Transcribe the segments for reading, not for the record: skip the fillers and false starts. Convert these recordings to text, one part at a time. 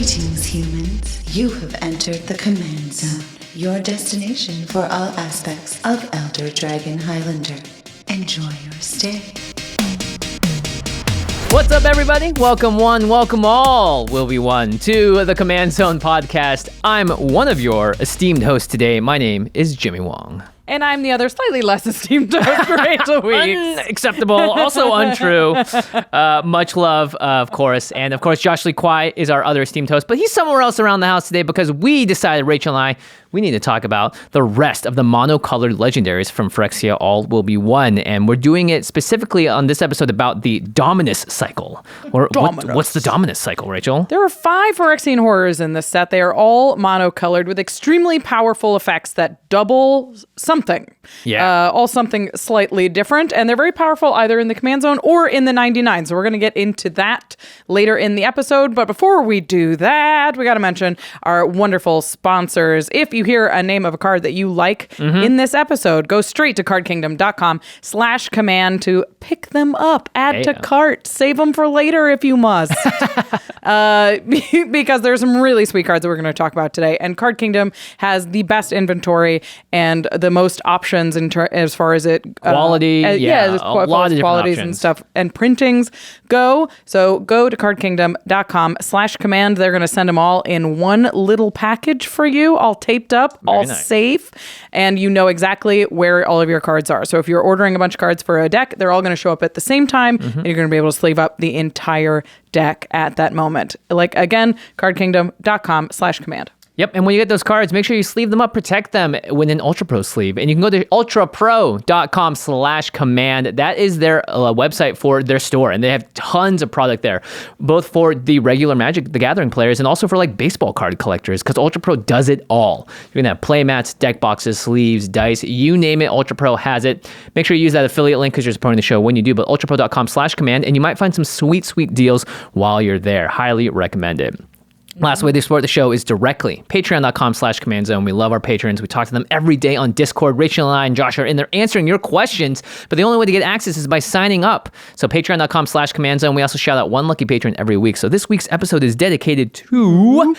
Greetings, humans. You have entered the Command Zone, your destination for all aspects of Elder Dragon Highlander. Enjoy your stay. What's up, everybody? Welcome one, welcome all, will be one, to the Command Zone podcast. I'm one of your esteemed hosts today. My name is Jimmy Wong. And I'm the other slightly less esteemed host, Rachel Weeks. Unacceptable, also untrue. Much love, of course. And of course, Josh Lee Kwai is our other esteemed host, but he's somewhere else around the house today because we decided, Rachel and I, we need to talk about the rest of the monocolored legendaries from Phyrexia All Will Be One. And we're doing it specifically on this episode about the Dominus cycle. What's the Dominus cycle, Rachel? There are 5 Phyrexian horrors in this set. They are all monocolored with extremely powerful effects that double something. Yeah. All something slightly different. And they're very powerful either in the Command Zone or in the 99. So we're going to get into that later in the episode. But before we do that, we got to mention our wonderful sponsors. If you hear a name of a card that you like in this episode, go straight to cardkingdom.com/command to pick them up, add to cart, save them for later if you must. Because there's some really sweet cards that we're going to talk about today. And Card Kingdom has the best inventory and the most options as far as quality. There's a lot of qualities and stuff and printings go. So go to cardkingdom.com/command. They're going to send them all in one little package for you, all taped up, all nice. Safe, and you know exactly where all of your cards are. So if you're ordering a bunch of cards for a deck, they're all going to show up at the same time, and you're going to be able to sleeve up the entire deck at that moment. Like, again, cardkingdom.com/command. Yep, and when you get those cards, make sure you sleeve them up, protect them with an ULTRAPRO sleeve. And you can go to ultrapro.com/command. That is their website for their store, and they have tons of product there, both for the regular Magic the Gathering players and also for like baseball card collectors, because ULTRAPRO does it all. You're gonna have play mats, deck boxes, sleeves, dice, you name it, ULTRAPRO has it. Make sure you use that affiliate link because you're supporting the show when you do, but ultrapro.com/command, and you might find some sweet deals while you're there. Highly recommend it. Last way they support the show is directly patreon.com/command zone. We love our patrons. We talk to them every day on Discord. Rachel and I and Josh are in there answering your questions, but the only way to get access is by signing up. So patreon.com/command zone. We also shout out one lucky patron every week. So this week's episode is dedicated to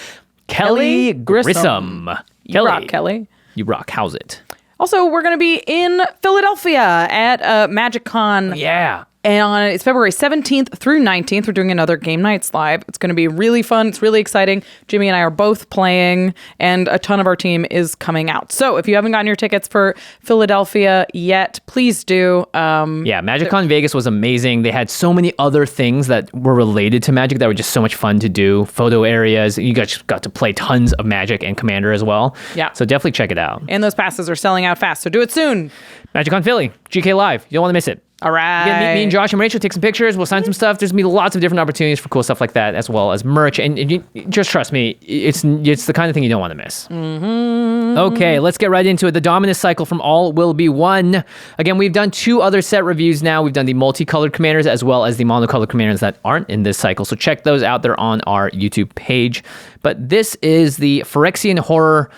Kelly Grissom. You rock, Kelly. You rock. How's it? Also, we're going to be in Philadelphia at MagicCon. Yeah. And it's February 17th through 19th. We're doing another Game Nights Live. It's going to be really fun. It's really exciting. Jimmy and I are both playing, and a ton of our team is coming out. So if you haven't gotten your tickets for Philadelphia yet, please do. MagicCon Vegas was amazing. They had so many other things that were related to Magic that were just so much fun to do. Photo areas. You guys got to play tons of Magic and Commander as well. Yeah. So definitely check it out. And those passes are selling out fast, so do it soon. MagicCon Philly, GK Live. You don't want to miss it. All right. You get me and Josh and Rachel, take some pictures. We'll sign some stuff. There's going to be lots of different opportunities for cool stuff like that, as well as merch. And you, just trust me, it's the kind of thing you don't want to miss. Mm-hmm. Okay, let's get right into it. The Dominus cycle from All Will Be One. Again, we've done 2 other set reviews now. We've done the multicolored commanders as well as the monocolored commanders that aren't in this cycle. So check those out. They're on our YouTube page. But this is the Phyrexian horror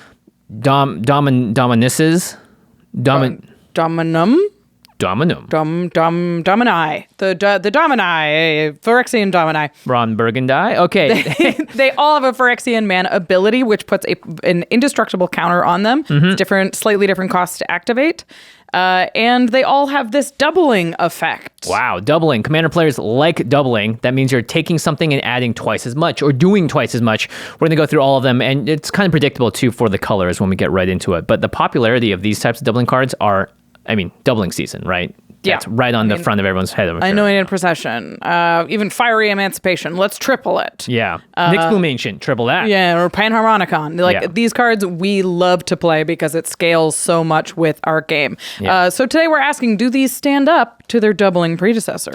Dominuses. Dominum. Domini. The Domini. Phyrexian Domini. Ron Burgundy. Okay. They all have a Phyrexian man ability, which puts an indestructible counter on them. It's slightly different costs to activate. And they all have this doubling effect. Wow, doubling. Commander players like doubling. That means you're taking something and adding twice as much or doing twice as much. We're going to go through all of them, and it's kind of predictable too for the colors when we get right into it. But the popularity of these types of doubling cards are, doubling season, right? Yeah. That's right on the front of everyone's head. Anointed Procession. Even Fiery Emancipation. Let's triple it. Yeah. Nixplumation. Triple that. Yeah, or Panharmonicon. These cards we love to play because it scales so much with our game. Yeah. So today we're asking, do these stand up to their doubling predecessors?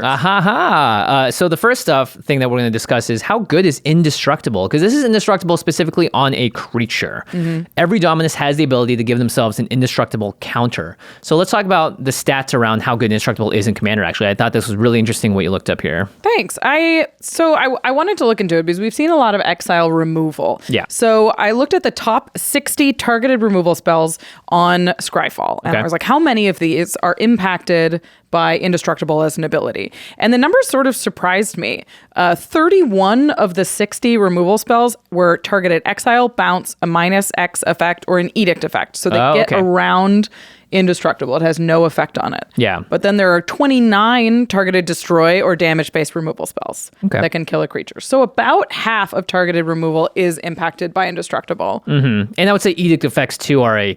So the first thing that we're going to discuss is how good is Indestructible? Because this is Indestructible specifically on a creature. Every Dominus has the ability to give themselves an Indestructible counter. So let's talk about the stats around how good Indestructible is in Commander, actually. I thought this was really interesting what you looked up here. Thanks. I wanted to look into it because we've seen a lot of exile removal. Yeah. So I looked at the top 60 targeted removal spells on Scryfall. And I was like, how many of these are impacted by indestructible as an ability. And the numbers sort of surprised me. 31 of the 60 removal spells were targeted exile, bounce, a -X effect, or an edict effect. So they get around indestructible. It has no effect on it. Yeah. But then there are 29 targeted destroy or damage-based removal spells that can kill a creature. So about half of targeted removal is impacted by indestructible. And I would say edict effects too are a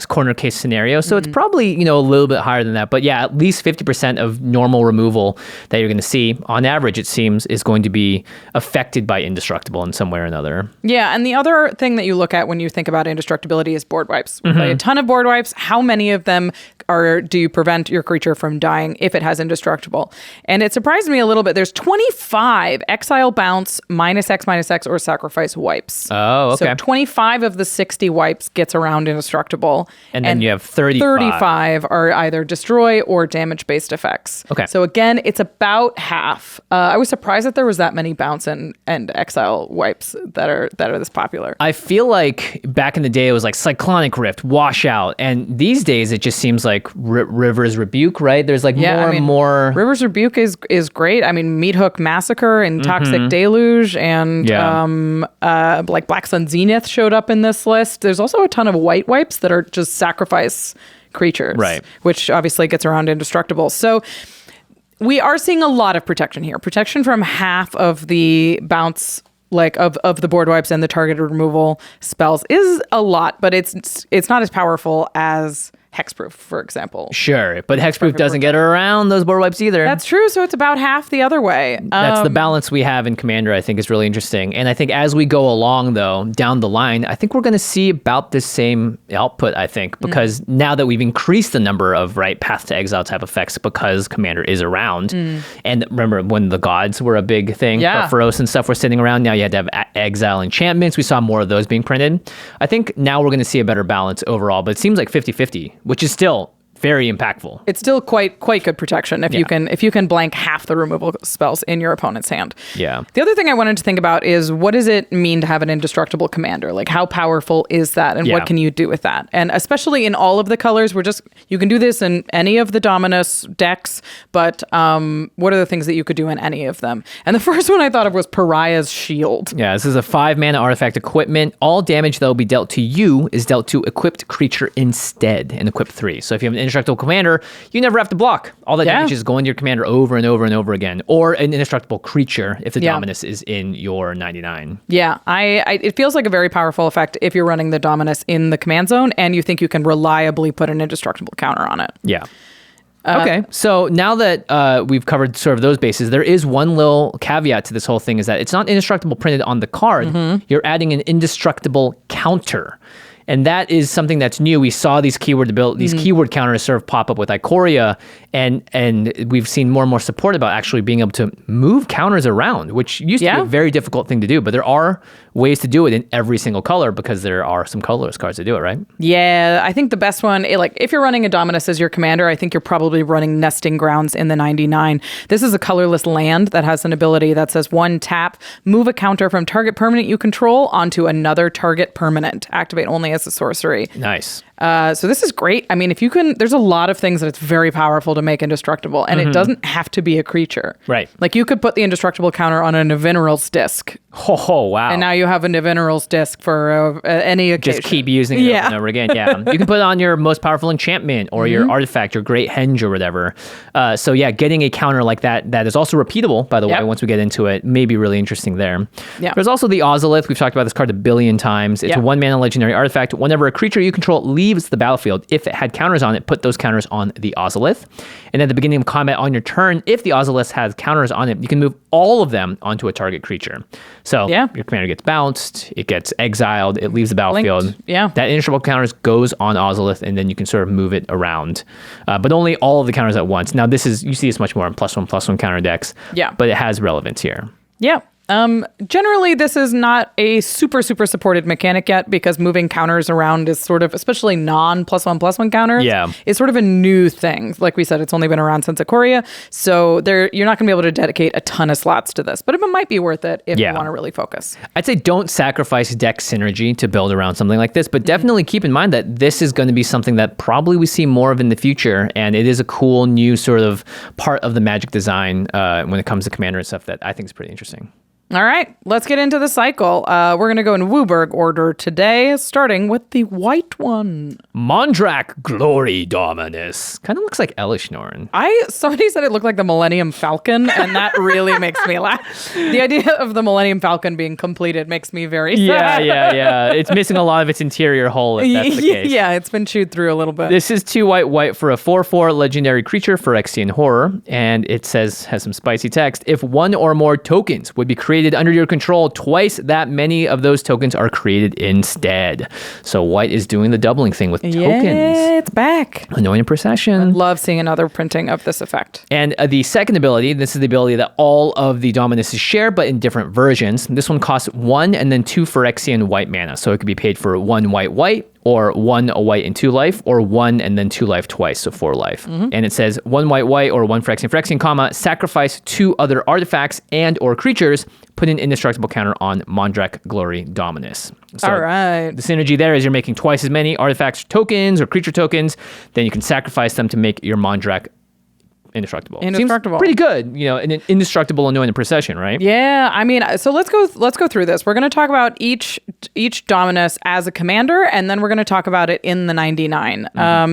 corner case scenario. So it's probably, a little bit higher than that. But yeah, at least 50% of normal removal that you're going to see on average, it seems, is going to be affected by indestructible in some way or another. Yeah. And the other thing that you look at when you think about indestructibility is board wipes. We play a ton of board wipes. How many of them do you prevent your creature from dying if it has indestructible? And it surprised me a little bit. There's 25 exile, bounce, -X, or sacrifice wipes. Oh, okay. So 25 of the 60 wipes gets around indestructible. And then you have 35. 35 are either destroy or damage-based effects. Okay. So again, it's about half. I was surprised that there was that many bounce and exile wipes that are this popular. I feel like back in the day, it was like Cyclonic Rift, Washout. And these days, it just seems like River's Rebuke, right? There's like more. River's Rebuke is great. I mean, Meat Hook Massacre and Toxic Deluge and like Black Sun Zenith showed up in this list. There's also a ton of white wipes that are just sacrifice creatures, right? Which obviously gets around indestructible. So we are seeing a lot of protection here. Protection from half of the bounce, like of the board wipes and the targeted removal spells is a lot, but it's not as powerful as Hexproof, for example. Sure, but Hexproof doesn't get around those board wipes either. That's true, so it's about half the other way. That's the balance we have in Commander, I think, is really interesting. And I think as we go along, though, down the line, I think we're going to see about the same output, I think, because now that we've increased the number of Path to Exile type effects because Commander is around. And remember when the gods were a big thing, Feroce and stuff were sitting around, now you had to have Exile enchantments. We saw more of those being printed. I think now we're going to see a better balance overall, but it seems like 50-50. Which is still very impactful. It's still quite good protection if you can blank half the removal spells in your opponent's hand. Yeah. The other thing I wanted to think about is what does it mean to have an indestructible commander? Like how powerful is that and what can you do with that? And especially in all of the colors, you can do this in any of the Dominus decks, but what are the things that you could do in any of them? And the first one I thought of was Pariah's Shield. Yeah, this is a 5-mana artifact equipment. All damage that will be dealt to you is dealt to equipped creature instead in equip 3. So if you have an indestructible commander, you never have to block. All that damage is going to your commander over and over and over again, or an indestructible creature if the Dominus is in your 99. Yeah, it feels like a very powerful effect if you're running the Dominus in the command zone and you think you can reliably put an indestructible counter on it. Yeah. Okay, so now that we've covered sort of those bases, there is one little caveat to this whole thing, is that it's not indestructible printed on the card. You're adding an indestructible counter. And that is something that's new. We saw these keyword counters sort of pop up with Ikoria, and we've seen more and more support about actually being able to move counters around, which used to be a very difficult thing to do. But there are ways to do it in every single color because there are some colorless cards that do it, right? Yeah, I think the best one, if you're running a Dominus as your commander, I think you're probably running Nesting Grounds in the 99. This is a colorless land that has an ability that says 1 tap, move a counter from target permanent you control onto another target permanent. Activate only as a sorcery. Nice. So this is great. I mean, if you can, there's a lot of things that it's very powerful to make indestructible, and it doesn't have to be a creature. Right. Like you could put the indestructible counter on a Nevinyrral's disc. Oh, wow. And now you have a Nevinyrral's disc for any occasion. Just keep using it over and over again. Yeah. You can put it on your most powerful enchantment or your artifact, your Great Henge or whatever. So yeah, getting a counter like that is also repeatable, by the way, once we get into it, may be really interesting there. Yeah. There's also the Ozolith. We've talked about this card a billion times. It's a 1-mana legendary artifact. Whenever a creature you control leaves the battlefield, if it had counters on it, put those counters on the Ozolith. And at the beginning of combat on your turn, if the Ozolith has counters on it, you can move all of them onto a target creature. So your commander gets bounced, it gets exiled, it leaves the battlefield. Linked. Yeah. That indestructible counters goes on Ozolith, and then you can sort of move it around. But only all of the counters at once. Now, you see this much more in +1/+1 counter decks. Yeah. But it has relevance here. Yeah. Generally, this is not a super supported mechanic yet because moving counters around is sort of, especially non+1/+1 counters, is sort of a new thing. Like we said, it's only been around since Ikoria, so you're not going to be able to dedicate a ton of slots to this, but it might be worth it if you want to really focus. I'd say don't sacrifice deck synergy to build around something like this, but definitely keep in mind that this is going to be something that probably we see more of in the future, and it is a cool new sort of part of the Magic design when it comes to Commander and stuff that I think is pretty interesting. All right, let's get into the cycle. We're going to go in Wooburg order today, starting with the white one. Mondrak Glory Dominus. Kind of looks like Elishnorn. Somebody said it looked like the Millennium Falcon, and that really makes me laugh. The idea of the Millennium Falcon being completed makes me very sad. Yeah. It's missing a lot of its interior hull, if that's the case. Yeah, it's been chewed through a little bit. This is 2 white for a 4/4 legendary creature, Phyrexian Horror, and it has some spicy text. If one or more tokens would be created under your control, twice that many of those tokens are created instead. So white is doing the doubling thing with tokens. Yeah, it's back. Anointed Procession. I'd love seeing another printing of this effect. And the second ability, this is the ability that all of the Dominuses share, but in different versions. This one costs 1 and then 2 Phyrexian white mana. So it could be paid for 1 white, or 1 a white and 2 life, or 1 and then 2 life twice, so 4 life. And it says 1 white, or 1 Phyrexian, comma, sacrifice 2 other artifacts and or creatures, put an indestructible counter on Mondrak Glory Dominus. So all right. The synergy there is you're making twice as many artifacts tokens or creature tokens, then you can sacrifice them to make your Mondrak indestructible. Seems pretty good, an indestructible Anointed Procession, right? Yeah, I mean, so let's go through this. We're going to talk about each Dominus as a commander, and then we're going to talk about it in the 99,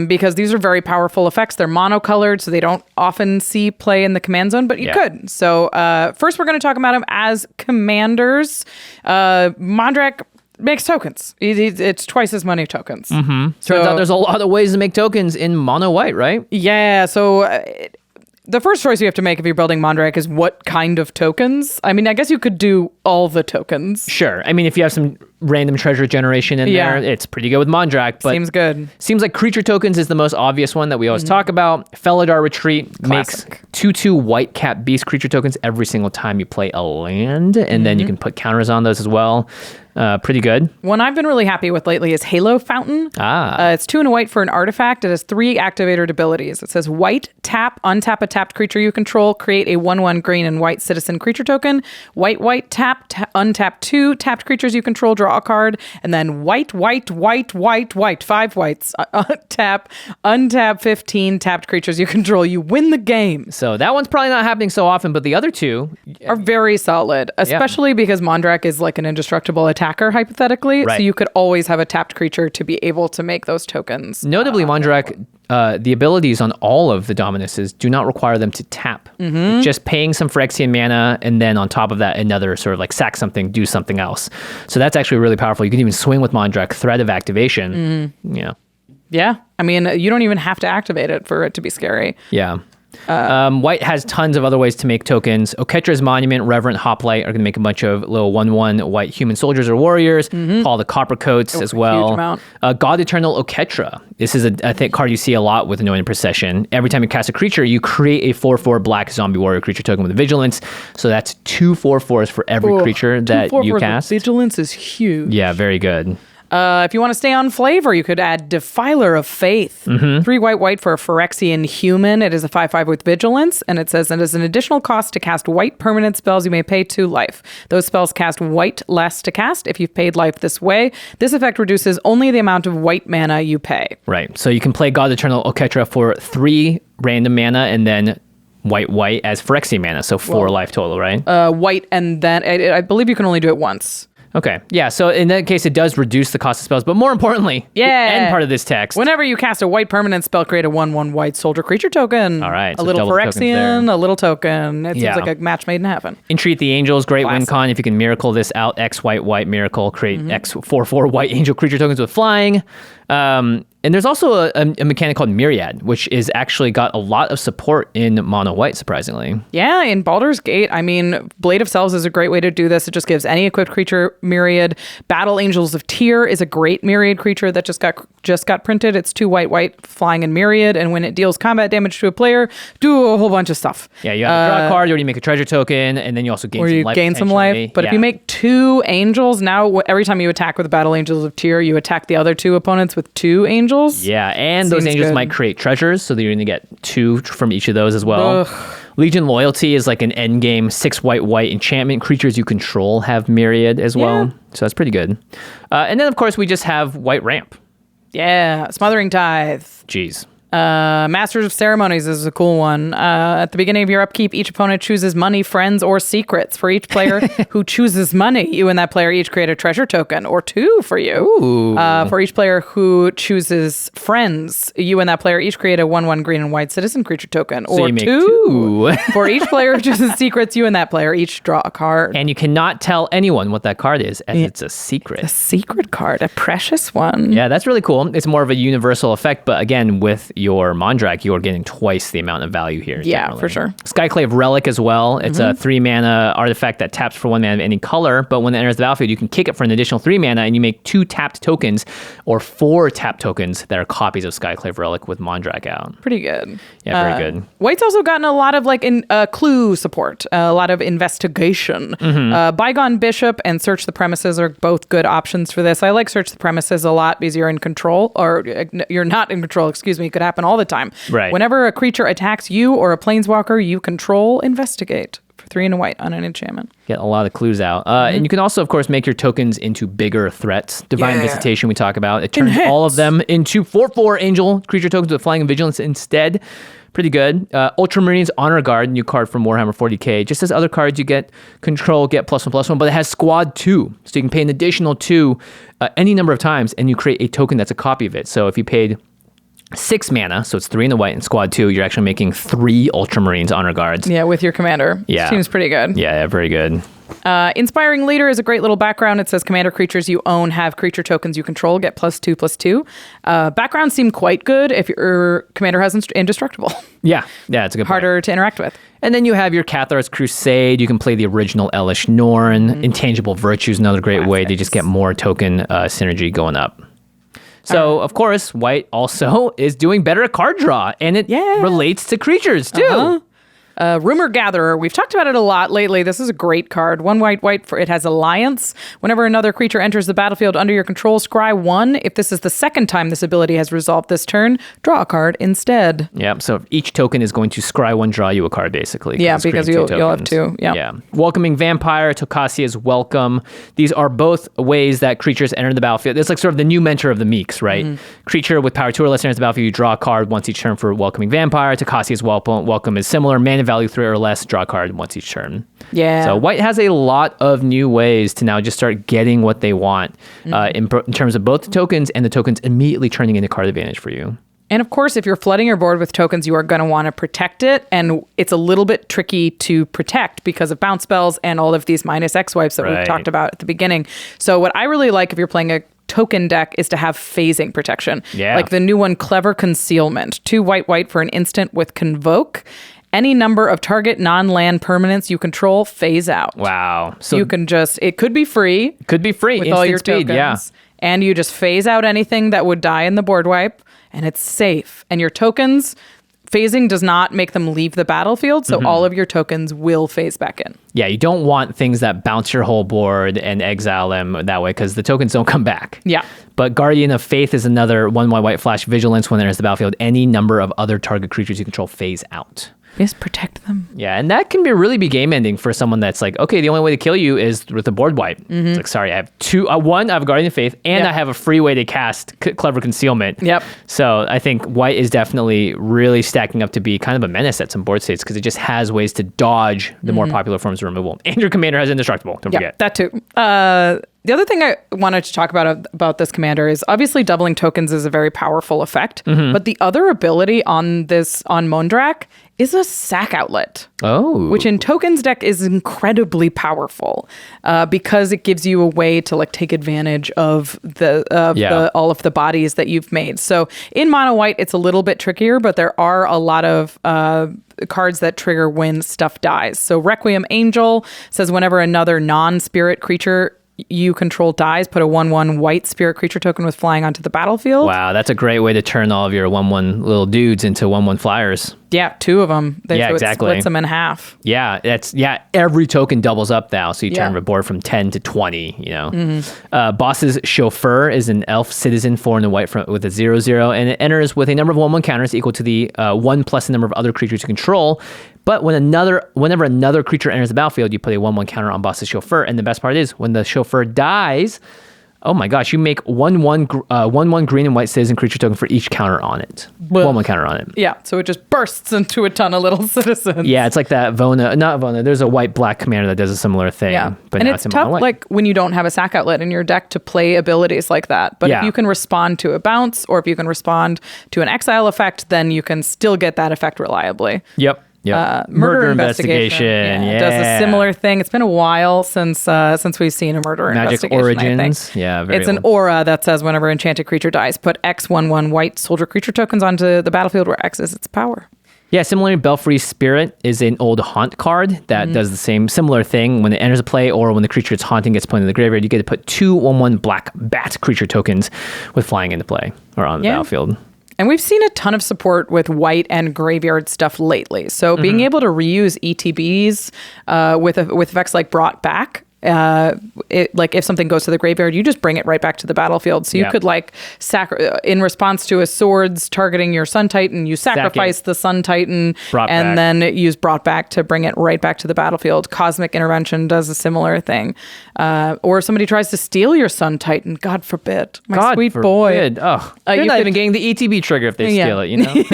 because these are very powerful effects. They're monocolored, so they don't often see play in the command zone, but you could. So first, we're going to talk about them as commanders. Mondrak makes tokens. It's twice as many tokens. Turns out there's a lot of ways to make tokens in mono white, right? Yeah, so the first choice you have to make if you're building Mondrak is what kind of tokens. I mean, I guess you could do all the tokens. Sure. I mean, if you have some random treasure generation in there, it's pretty good with Mondrak. But seems good. Seems like creature tokens is the most obvious one that we always talk about. Felidar Retreat makes 2/2 white cap beast creature tokens every single time you play a land, and then you can put counters on those as well. Pretty good. One I've been really happy with lately is Halo Fountain. It's 2 and a white for an artifact. It has 3 activated abilities. It says white, tap, untap a tapped creature you control, create a 1/1 green and white citizen creature token. White, tap, untap 2 tapped creatures you control, draw a card, and then white, 5 whites, tap, untap 15 tapped creatures you control. You win the game. So that one's probably not happening so often, but the other 2 are very solid, especially because Mondrak is like an indestructible attacker, hypothetically. Right. So you could always have a tapped creature to be able to make those tokens. Notably, Mondrak, the abilities on all of the Dominuses do not require them to tap. Just paying some Phyrexian mana, and then on top of that, another sort of like sack something, do something else. So that's actually really powerful. You can even swing with Mondrak, threat of activation. Yeah. I mean, you don't even have to activate it for it to be scary. Yeah. White has tons of other ways to make tokens. Oketra's Monument, Reverent Hoplite are going to make a bunch of little 1/1 white human soldiers or warriors. All the Copper Coats as well. Huge amount. God Eternal Oketra. This is I think card you see a lot with Anointed Procession. Every time you cast a creature, you create a 4/4 black zombie warrior creature token with Vigilance. So that's 2 4/4s for every creature that you cast. Vigilance is huge. Yeah, very good. If you want to stay on flavor, you could add Defiler of Faith. 3 white for a Phyrexian human. It is a 5/5 with Vigilance, and it says it is an additional cost to cast white permanent spells. You may pay 2 life. Those spells cast white less to cast if you've paid life this way. This effect reduces only the amount of white mana you pay. Right. So you can play God Eternal Oketra for 3 random mana, and then white as Phyrexian mana, so 4 life total, right? White, and then I believe you can only do it once. Okay. Yeah. So in that case, it does reduce the cost of spells. But more importantly, the end part of this text. Whenever you cast a white permanent spell, create a 1/1 white soldier creature token. All right. A little Phyrexian, a little token. It seems like a match made in heaven. Entreat the Angels, great win con. If you can miracle this out, X white miracle, create X 4/4 white angel creature tokens with flying. And there's also a mechanic called Myriad, which is actually got a lot of support in mono white, surprisingly. Yeah, in Baldur's Gate, I mean, Blade of Cells is a great way to do this. It just gives any equipped creature Myriad. Battle Angels of Tyr is a great Myriad creature that just got printed. It's 2 white flying in Myriad, and when it deals combat damage to a player, do a whole bunch of stuff. Yeah, you have to draw a card, you already make a treasure token, and then you also gain some life. But if you make 2 angels, now every time you attack with Battle Angels of Tyr, you attack the other 2 opponents with 2 angels. Yeah, and those angels might create treasures, so that you're going to get 2 from each of those as well. Ugh. Legion Loyalty is like an endgame 6 white enchantment. Creatures you control have Myriad as well, so that's pretty good. And then, of course, we just have White Ramp. Yeah, Smothering Tithe. Jeez. Masters of Ceremonies is a cool one. At the beginning of your upkeep, each opponent chooses money, friends, or secrets. For each player who chooses money, you and that player each create a treasure token, or 2 for you. Ooh. For each player who chooses friends, you and that player each create a 1/1 green and white citizen creature token, so or you make 2. For each player who chooses secrets, you and that player each draw a card. And you cannot tell anyone what that card is, as it's a secret. A secret card, a precious one. Yeah, that's really cool. It's more of a universal effect, but again, with your Mondrak, you are getting twice the amount of value here. Yeah, generally. for sure. Skyclave Relic as well. It's a 3 mana artifact that taps for 1 mana of any color, but when it enters the battlefield, you can kick it for an additional 3 mana, and you make 2 tapped tokens or 4 tapped tokens that are copies of Skyclave Relic with Mondrak out. Pretty good. Yeah, very good. White's also gotten a lot of clue support, a lot of investigation. Bygone Bishop and Search the Premises are both good options for this. I like Search the Premises a lot because you're in control, or you're not in control, excuse me. It could happen all the time. Right. Whenever a creature attacks you or a planeswalker you control, investigate for 3 and a white on an enchantment. Get a lot of clues out. And you can also, of course, make your tokens into bigger threats. Divine Visitation we talk about. It turns all of them into 4/4 angel creature tokens with Flying and Vigilance instead. Pretty good. Ultramarines Honor Guard, new card from Warhammer 40k. Just as other cards, you get control, get +1/+1, but it has squad 2. So you can pay an additional 2 any number of times, and you create a token that's a copy of it. So if you paid 6 mana, so it's 3 in the white and squad 2, you're actually making 3 Ultramarines Honor Guards. Yeah, with your commander. Yeah. Seems pretty good. Yeah, very good. Inspiring Leader is a great little background. It says commander creatures you own have creature tokens you control, get +2/+2. Backgrounds seem quite good if your commander has Indestructible. Yeah, it's a good Harder to interact with. And then you have your Cathar's Crusade. You can play the original Elish Norn. Intangible Virtue is another great way to just get more token synergy going up. So, of course, white also is doing better at card draw, and it relates to creatures, too. Rumor Gatherer. We've talked about it a lot lately. This is a great card. 1 white for it has Alliance. Whenever another creature enters the battlefield under your control, scry 1. If this is the second time this ability has resolved this turn, draw a card instead. Yeah, so each token is going to scry 1, draw you a card, basically. Yeah, because you'll have 2. Yeah. Welcoming Vampire, Tokasia's Welcome. These are both ways that creatures enter the battlefield. It's like sort of the new mentor of the Meeks, right? Creature with power 2 or less enters the battlefield, you draw a card once each turn for Welcoming Vampire. Tokasia's Welcome is similar. Mana value 3 or less, draw a card once each turn. Yeah. So white has a lot of new ways to now just start getting what they want in terms of both the tokens and the tokens immediately turning into card advantage for you. And of course, if you're flooding your board with tokens, you are going to want to protect it. And it's a little bit tricky to protect because of bounce spells and all of these -X wipes that we've talked about at the beginning. So what I really like if you're playing a token deck is to have phasing protection. Yeah. Like the new one, Clever Concealment. 2 white for an instant with Convoke. Any number of target non-land permanents you control phase out. Wow. So you can just, it could be free. Could be free. With Instant all your speed, tokens. And you just phase out anything that would die in the board wipe, and it's safe. And your tokens, phasing does not make them leave the battlefield, so all of your tokens will phase back in. Yeah, you don't want things that bounce your whole board and exile them that way because the tokens don't come back. Yeah. But Guardian of Faith is another 1 white flash vigilance. When it enters the battlefield, any number of other target creatures you control phase out. Just protect them. Yeah, and that can really be game ending for someone that's like, okay, the only way to kill you is with a board wipe. It's like, sorry, I have 2, 1, I have Guardian of Faith, and I have a free way to cast Clever Concealment. Yep. So I think white is definitely really stacking up to be kind of a menace at some board states because it just has ways to dodge the more popular forms of removal. And your commander has Indestructible, don't forget. That too. The other thing I wanted to talk about this commander is obviously doubling tokens is a very powerful effect, but the other ability on Mondrak is a sack outlet. Oh. Which in tokens deck is incredibly powerful because it gives you a way to like take advantage of all of the bodies that you've made. So in mono white, it's a little bit trickier, but there are a lot of cards that trigger when stuff dies. So Requiem Angel says whenever another non-spirit creature you control dies, put a 1/1 white spirit creature token with flying onto the battlefield. Wow, that's a great way to turn all of your 1/1 little dudes into 1/1 flyers. Yeah, 2 of them. Yeah, so exactly. It splits them in half. Yeah, every token doubles up now, so you turn the board from 10 to 20, you know. Boss's Chauffeur is an elf citizen 4 in the white front with a 0/0, and it enters with a number of 1/1 counters equal to the 1 plus the number of other creatures you control. But whenever another creature enters the battlefield, you put a 1/1 counter on Boss's Chauffeur, and the best part is when the Chauffeur dies, oh my gosh, you make 1/1 green and white citizen creature token for each counter on it. 1/1 counter on it. Yeah, so it just bursts into a ton of little citizens. Yeah, it's like that not Vona. There's a white-black commander that does a similar thing. Yeah, but and now it's in tough mono-white. like when you don't have a sack outlet in your deck to play abilities like that. But if you can respond to a bounce or if you can respond to an exile effect, then you can still get that effect reliably. Yep. Murder investigation. Yeah. Does a similar thing. It's been a while since we've seen a murder Magic investigation. Origins. I think. Yeah, very it's an old. aura that says whenever enchanted creature dies, put X 1/1 white soldier creature tokens onto the battlefield where X is its power. Yeah, similarly, Belfry's Spirit is an old haunt card that does the similar thing. When it enters a play or when the creature it's haunting gets put in the graveyard, you get to put 2 1/1 black bat creature tokens with flying into play or on the battlefield. And we've seen a ton of support with white and graveyard stuff lately. So being able to reuse ETBs with effects like Brought Back, like if something goes to the graveyard, you just bring it right back to the battlefield. So you could like in response to a swords targeting your Sun Titan, you sacrifice the Sun Titan and then use Brought Back to bring it right back to the battlefield. Cosmic Intervention does a similar thing. Or somebody tries to steal your Sun Titan, God forbid. My sweet boy. Oh, you're not even getting the ETB trigger if they steal it, you know? You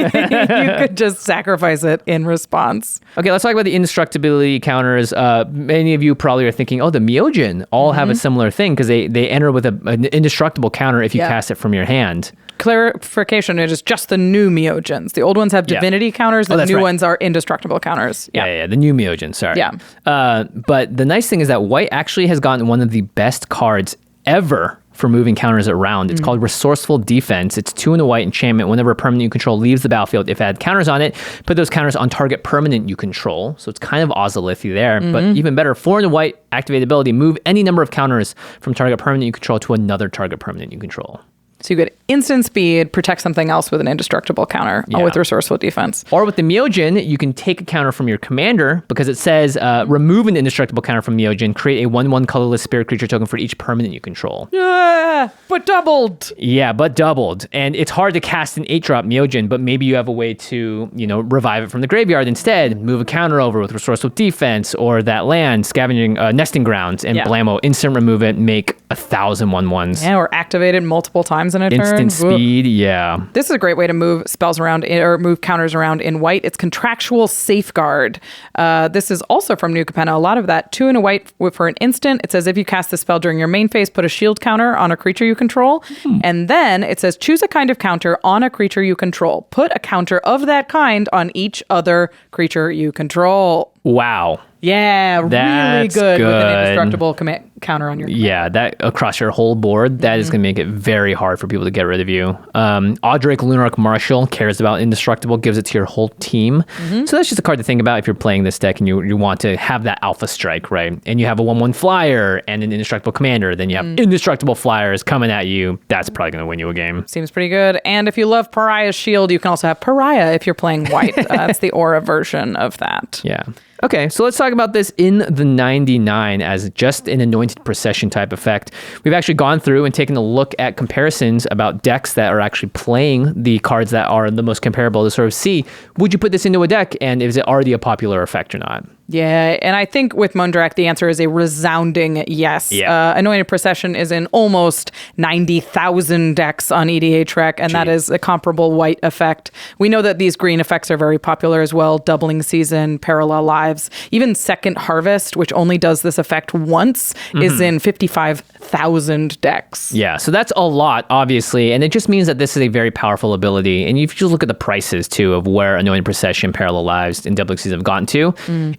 could just sacrifice it in response. Okay, let's talk about the indestructibility counters. Many of you probably are thinking, oh, the Myojin all have a similar thing because they enter with an indestructible counter if you cast it from your hand. Clarification, it is just the new Myojins. The old ones have divinity counters, the new ones are indestructible counters. Yeah, the new Myojin, sorry. Yeah. But the nice thing is that white actually has gotten one of the best cards ever for moving counters around. It's called Resourceful Defense. It's 2 in a white enchantment. Whenever a permanent you control leaves the battlefield, if it had counters on it, put those counters on target permanent you control. So it's kind of Ozolithy there, but even better, 4 in a white activate ability, move any number of counters from target permanent you control to another target permanent you control. So you get instant speed, protect something else with an indestructible counter, all with Resourceful Defense. Or with the Myojin, you can take a counter from your commander because it says remove an indestructible counter from Myojin, create a 1/1 colorless spirit creature token for each permanent you control. Yeah, but doubled. Yeah, but doubled. And it's hard to cast an 8-drop Myojin, but maybe you have a way to, revive it from the graveyard instead, move a counter over with Resourceful Defense or that land, Scavenging Nesting Grounds, and blammo, instant remove it, make 1,000 1/1s. Yeah, or activate it multiple times in a turn. Instant speed, yeah. This is a great way to move spells around or move counters around in white. It's Contractual Safeguard. This is also from New Capenna. A lot of that. 2 in a white for an instant. It says if you cast the spell during your main phase, put a shield counter on a creature you control. And then it says choose a kind of counter on a creature you control. Put a counter of that kind on each other creature you control. Wow. Yeah, That's really good with an good. indestructible counter on your command. Yeah, that across your whole board, that is going to make it very hard for people to get rid of you. Audric Lunarch Marshal cares about indestructible, gives it to your whole team. So that's just a card to think about if you're playing this deck and you want to have that alpha strike, right? And you have a 1/1 flyer and an indestructible commander, then you have indestructible flyers coming at you. That's probably going to win you a game. Seems pretty good. And if you love Pariah's Shield, you can also have Pariah if you're playing white. That's the aura version of that. Yeah. Okay, so let's talk about this in the 99 as just an Anointed Procession type effect. We've actually gone through and taken a look at comparisons about decks that are actually playing the cards that are the most comparable to sort of see, would you put this into a deck and is it already a popular effect or not? Yeah, and I think with Mundrak, the answer is a resounding yes. Yeah. Anointed Procession is in almost 90,000 decks on EDH Rec, and that is a comparable white effect. We know that these green effects are very popular as well. Doubling Season, Parallel Lives, even Second Harvest, which only does this effect once, is in 55,000 decks. Yeah, so that's a lot, obviously, and it just means that this is a very powerful ability. And if you just look at the prices, too, of where Anointed Procession, Parallel Lives, and Doubling Season have gotten to,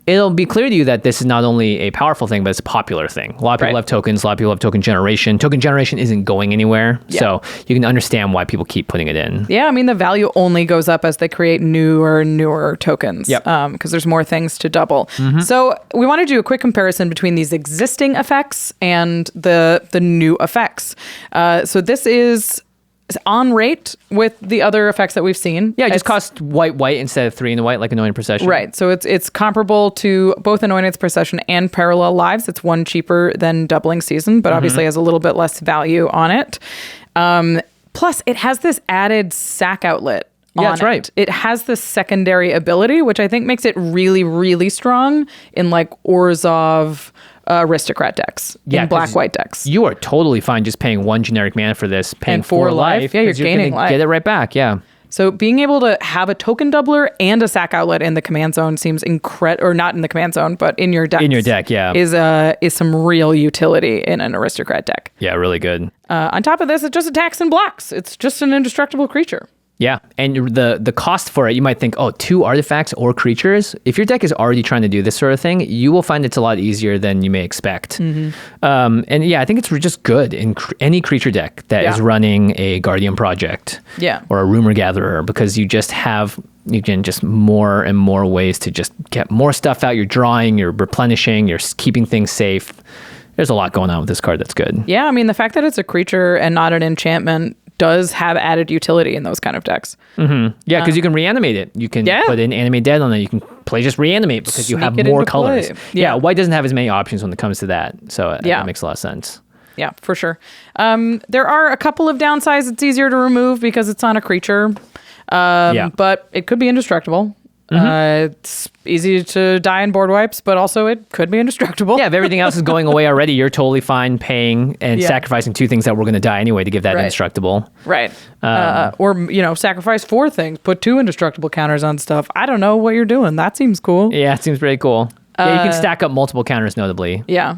it'll be clear to you that this is not only a powerful thing, but it's a popular thing. A lot of people have tokens. A lot of people have token generation. Token generation isn't going anywhere. Yeah. So you can understand why people keep putting it in. Yeah, I mean, the value only goes up as they create newer tokens. Yep. Because there's more things to double. So we want to do a quick comparison between these existing effects and the new effects. So this is on rate with the other effects that we've seen. Yeah, it just costs white instead of 3 in the white, like Anointed Procession. Right. So it's comparable to both Anointed Procession and Parallel Lives. It's one cheaper than Doubling Season, but obviously has a little bit less value on it. Plus, it has this added sack outlet. Yeah, that's right. It has this secondary ability, which I think makes it really, really strong in like Orzhov aristocrat decks, in black-white decks. You are totally fine just paying 1 generic mana for this, paying 4 life. Yeah, you're gaining life. Get it right back, yeah. So being able to have a token doubler and a sack outlet in the command zone seems incredible, or not in the command zone, but in your deck. In your deck, yeah. Is some real utility in an aristocrat deck. Yeah, really good. On top of this, it just attacks and blocks. It's just an indestructible creature. Yeah, and the cost for it, you might think, 2 artifacts or creatures. If your deck is already trying to do this sort of thing, you will find it's a lot easier than you may expect. And yeah, I think it's just good in any creature deck that is running a Guardian Project or a Rumor Gatherer, because you can just more and more ways to just get more stuff out. You're drawing, you're replenishing, you're keeping things safe. There's a lot going on with this card that's good. Yeah, I mean, the fact that it's a creature and not an enchantment does have added utility in those kind of decks. Yeah, because you can reanimate it. You can put in Animate Dead on it. You can play just reanimate because you have more colors. Yeah, white doesn't have as many options when it comes to that. So that makes a lot of sense. Yeah, for sure. There are a couple of downsides. It's easier to remove because it's on a creature. But it could be indestructible. It's easy to die in board wipes, but also it could be indestructible. Yeah, if everything else is going away already, you're totally fine paying and sacrificing 2 things that were going to die anyway to give that indestructible. Right. Or, sacrifice 4 things, put 2 indestructible counters on stuff. I don't know what you're doing. That seems cool. Yeah, it seems pretty cool. Yeah, you can stack up multiple counters, notably. Yeah.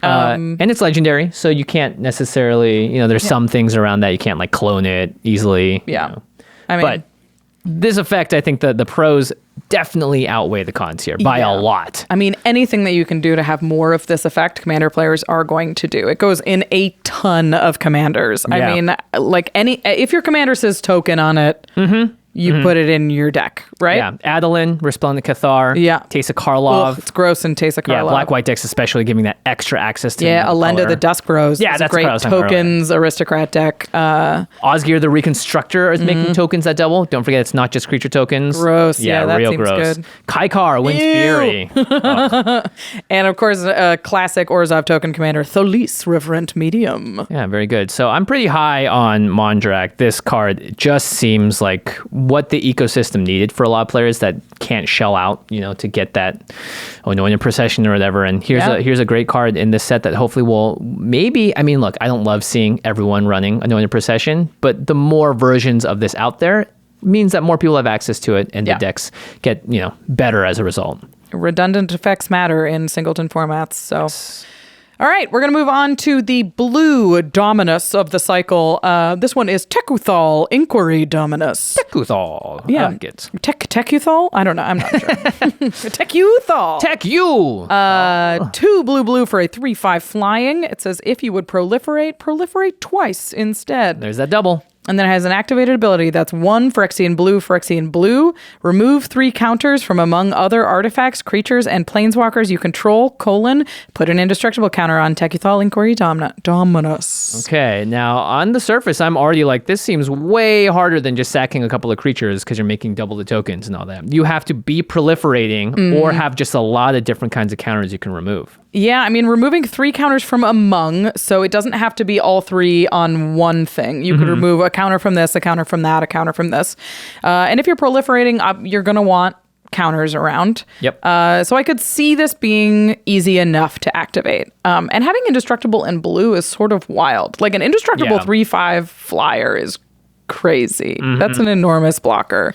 And it's legendary, so you can't necessarily, there's some things around that you can't like clone it easily. Yeah. I mean, but this effect, I think the pros definitely outweigh the cons here by a lot. I mean, anything that you can do to have more of this effect, Commander players are going to do. It goes in a ton of commanders. Yeah. I mean, if your commander says token on it, you put it in your deck, right? Yeah. Adeline, Resplendent Cathar, Teysa Karlov. It's gross in Teysa Karlov. Yeah, black-white decks especially giving that extra access to Alenda color. the Dusk Rose. Yeah, that's a great tokens aristocrat deck. Osgir the Reconstructor is making tokens that double. Don't forget, it's not just creature tokens. Gross. Yeah, that real seems gross. good. Kaikar, Wind's Fury. And of course, a classic Orzhov token commander, Tholis, Reverent Medium. Yeah, very good. So I'm pretty high on Mondrak. This card just seems like what the ecosystem needed for a lot of players that can't shell out, to get that Anointed Procession or whatever. And here's a great card in this set that hopefully will maybe, I mean, look, I don't love seeing everyone running Anointed Procession, but the more versions of this out there means that more people have access to it and the decks get, better as a result. Redundant effects matter in singleton formats. So. Yes. All right, we're going to move on to the blue Dominus of the cycle. This one is Tekuthal Inquiry Dominus. Tekuthal. Yeah. I like it. Tekuthal? I don't know. I'm not sure. Tekuthal. Teku. 2 blue for a 3/5 flying. It says if you would proliferate twice instead. There's that double. And then it has an activated ability that's 1 Phyrexian blue. Remove 3 counters from among other artifacts, creatures, and planeswalkers you control, put an indestructible counter on Tekuthal Inquiry Dominus. Okay, now on the surface, I'm already like, this seems way harder than just sacking a couple of creatures because you're making double the tokens and all that. You have to be proliferating or have just a lot of different kinds of counters you can remove. Yeah, I mean, removing 3 counters from among, so it doesn't have to be all 3 on one thing. You could remove a counter from this, a counter from that, a counter from this. And if you're proliferating, you're going to want counters around. Yep. So I could see this being easy enough to activate. And having indestructible in blue is sort of wild. Like an indestructible 3/5 flyer is crazy. That's an enormous blocker.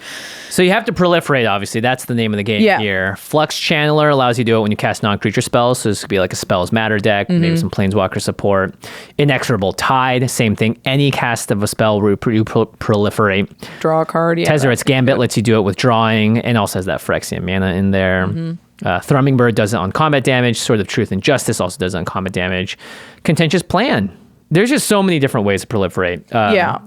So you have to proliferate, obviously. That's the name of the game here. Flux Channeler allows you to do it when you cast non-creature spells. So this could be like a Spells Matter deck, maybe some Planeswalker support. Inexorable Tide, same thing. Any cast of a spell where you proliferate. Draw a card, Tezzeret's Gambit lets you do it with drawing, and also has that Phyrexia mana in there. Thrumming Bird does it on combat damage. Sword of Truth and Justice also does it on combat damage. Contentious Plan. There's just so many different ways to proliferate.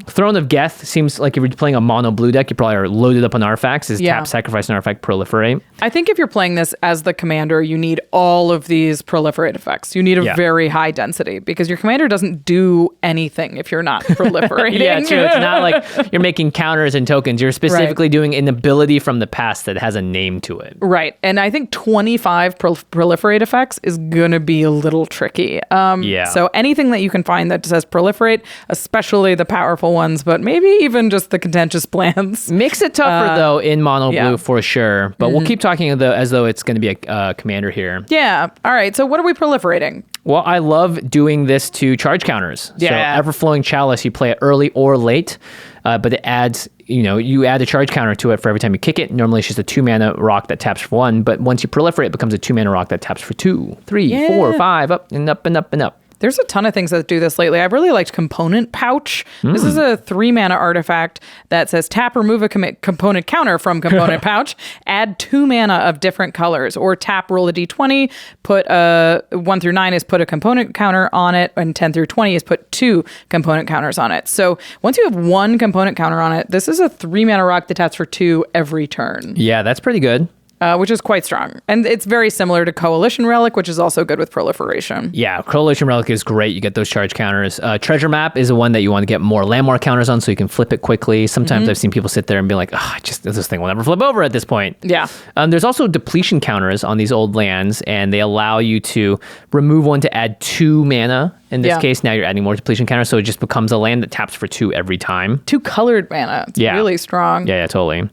Throne of Geth seems like if you're playing a mono blue deck, you probably are loaded up on artifacts. Tap, sacrifice an artifact, proliferate. I think if you're playing this as the commander, you need all of these proliferate effects. You need a very high density because your commander doesn't do anything if you're not proliferating. Yeah, true. It's not like you're making counters and tokens. You're specifically doing an ability from the past that has a name to it. Right. And I think 25 proliferate effects is going to be a little tricky. So anything that you can find that says proliferate, especially the powerful ones, but maybe even just the contentious plans. Makes it tougher, though, in mono blue for sure. But we'll keep talking as though it's going to be a commander here. Yeah. All right. So what are we proliferating? Well, I love doing this to charge counters. Yeah. So Everflowing Chalice, you play it early or late, but it adds, you add a charge counter to it for every time you kick it. Normally it's just a 2-mana rock that taps for 1, but once you proliferate, it becomes a 2-mana rock that taps for 2, 3, 4, 5, up and up and up and up. There's a ton of things that do this lately. I've really liked Component Pouch. This is a 3-mana artifact that says tap, remove a component counter from Component Pouch, add 2 mana of different colors, or tap, roll a d20, put 1 through 9 is put a component counter on it, and 10 through 20 is put 2 component counters on it. So once you have 1 component counter on it, this is a 3-mana rock that taps for 2 every turn. Yeah, that's pretty good. Which is quite strong. And it's very similar to Coalition Relic, which is also good with proliferation. Yeah, Coalition Relic is great. You get those charge counters. Treasure Map is the one that you want to get more landmark counters on so you can flip it quickly. Sometimes I've seen people sit there and be like, this thing will never flip over at this point. Yeah. There's also depletion counters on these old lands, and they allow you to remove one to add 2 mana. In this case, now you're adding more depletion counters, so it just becomes a land that taps for 2 every time. 2 colored mana. It's really strong. Yeah, totally.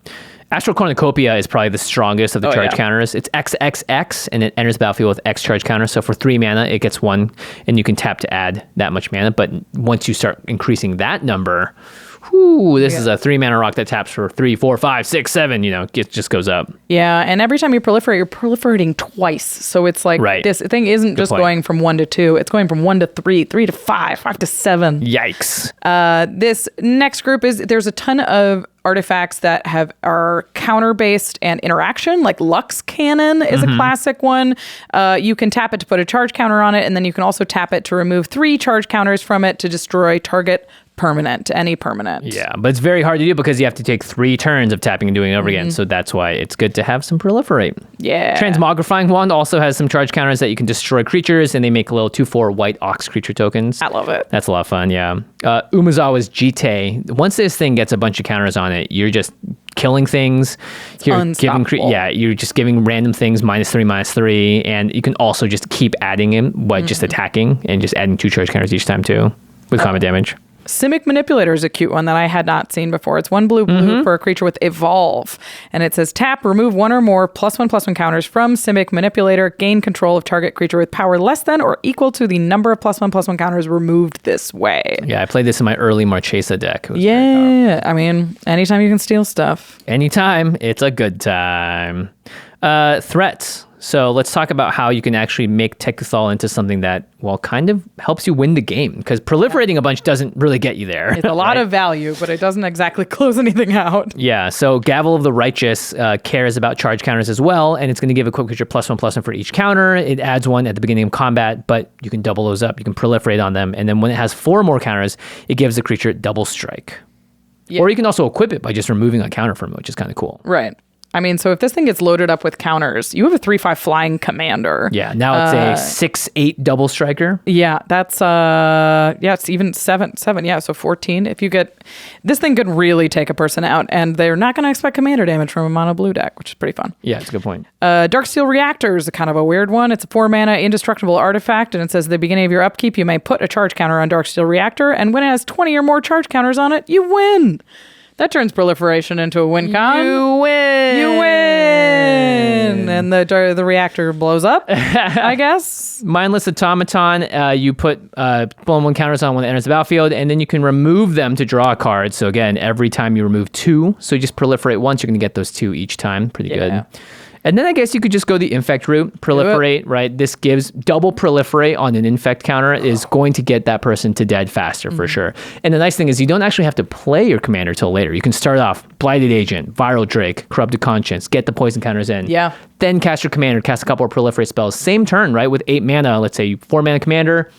Astral Cornucopia is probably the strongest of the charge counters. It's XXX, and it enters the battlefield with X charge counter. So for 3 mana, it gets 1, and you can tap to add that much mana. But once you start increasing that number, this is a 3-mana rock that taps for 3, 4, 5, 6, 7. It just goes up. Yeah, and every time you proliferate, you're proliferating twice. So it's like this thing isn't just going from 1 to 2. It's going from 1 to 3, 3 to 5, 5 to 7. Yikes. This next group there's a ton of artifacts that are counter-based and interaction, like Lux Cannon is a classic one. You can tap it to put a charge counter on it, and then you can also tap it to remove 3 charge counters from it to destroy target permanent, any permanent. Yeah, but it's very hard to do because you have to take 3 turns of tapping and doing it over again. So that's why it's good to have some proliferate. Yeah. Transmogrifying Wand also has some charge counters that you can destroy creatures, and they make little 2/4 white Ox creature tokens. I love it. That's a lot of fun, yeah. Umezawa's Jite. Once this thing gets a bunch of counters on it, you're just killing things. You're you're just giving random things -3/-3, and you can also just keep adding them by just attacking and just adding 2 charge counters each time too with combat damage. Simic Manipulator is a cute one that I had not seen before. It's 1 blue for a creature with Evolve. And it says tap, remove 1 or more +1/+1 counters from Simic Manipulator. Gain control of target creature with power less than or equal to the number of +1/+1 counters removed this way. Yeah, I played this in my early Marchesa deck. I mean, anytime you can steal stuff. Anytime, it's a good time. Threats. So let's talk about how you can actually make Tekuthal into something that, kind of helps you win the game. Because proliferating a bunch doesn't really get you there. It's a lot of value, but it doesn't exactly close anything out. Yeah, so Gavel of the Righteous cares about charge counters as well, and it's going to give a quick creature +1/+1 for each counter. It adds 1 at the beginning of combat, but you can double those up. You can proliferate on them. And then when it has 4 more counters, it gives the creature double strike. Yeah. Or you can also equip it by just removing a counter from it, which is kind of cool. Right. I mean, so if this thing gets loaded up with counters, you have a 3/5 flying commander. Yeah, now it's a 6/8 double striker. Yeah, that's it's even 7/7. Yeah, so 14. If you get this thing could really take a person out, and they're not going to expect commander damage from a mono blue deck, which is pretty fun. Yeah, it's a good point. Darksteel Reactor is kind of a weird one. It's a 4-mana indestructible artifact, and it says at the beginning of your upkeep, you may put a charge counter on Darksteel Reactor, and when it has 20 or more charge counters on it, you win. That turns proliferation into a win con. You win. You win. and the reactor blows up, I guess. Mindless automaton, you put +1 counters on when it enters the battlefield, and then you can remove them to draw a card. So again, every time you remove 2, so you just proliferate once, you're going to get those 2 each time. Pretty good. And then I guess you could just go the infect route, proliferate, right? This gives double proliferate on an infect counter is going to get that person to dead faster for sure. And the nice thing is you don't actually have to play your commander till later. You can start off Blighted Agent, Viral Drake, Corrupted Conscience, get the poison counters in. Yeah. Then cast your commander, cast a couple of proliferate spells. Same turn, right? With 8 mana, let's say 4 mana commander,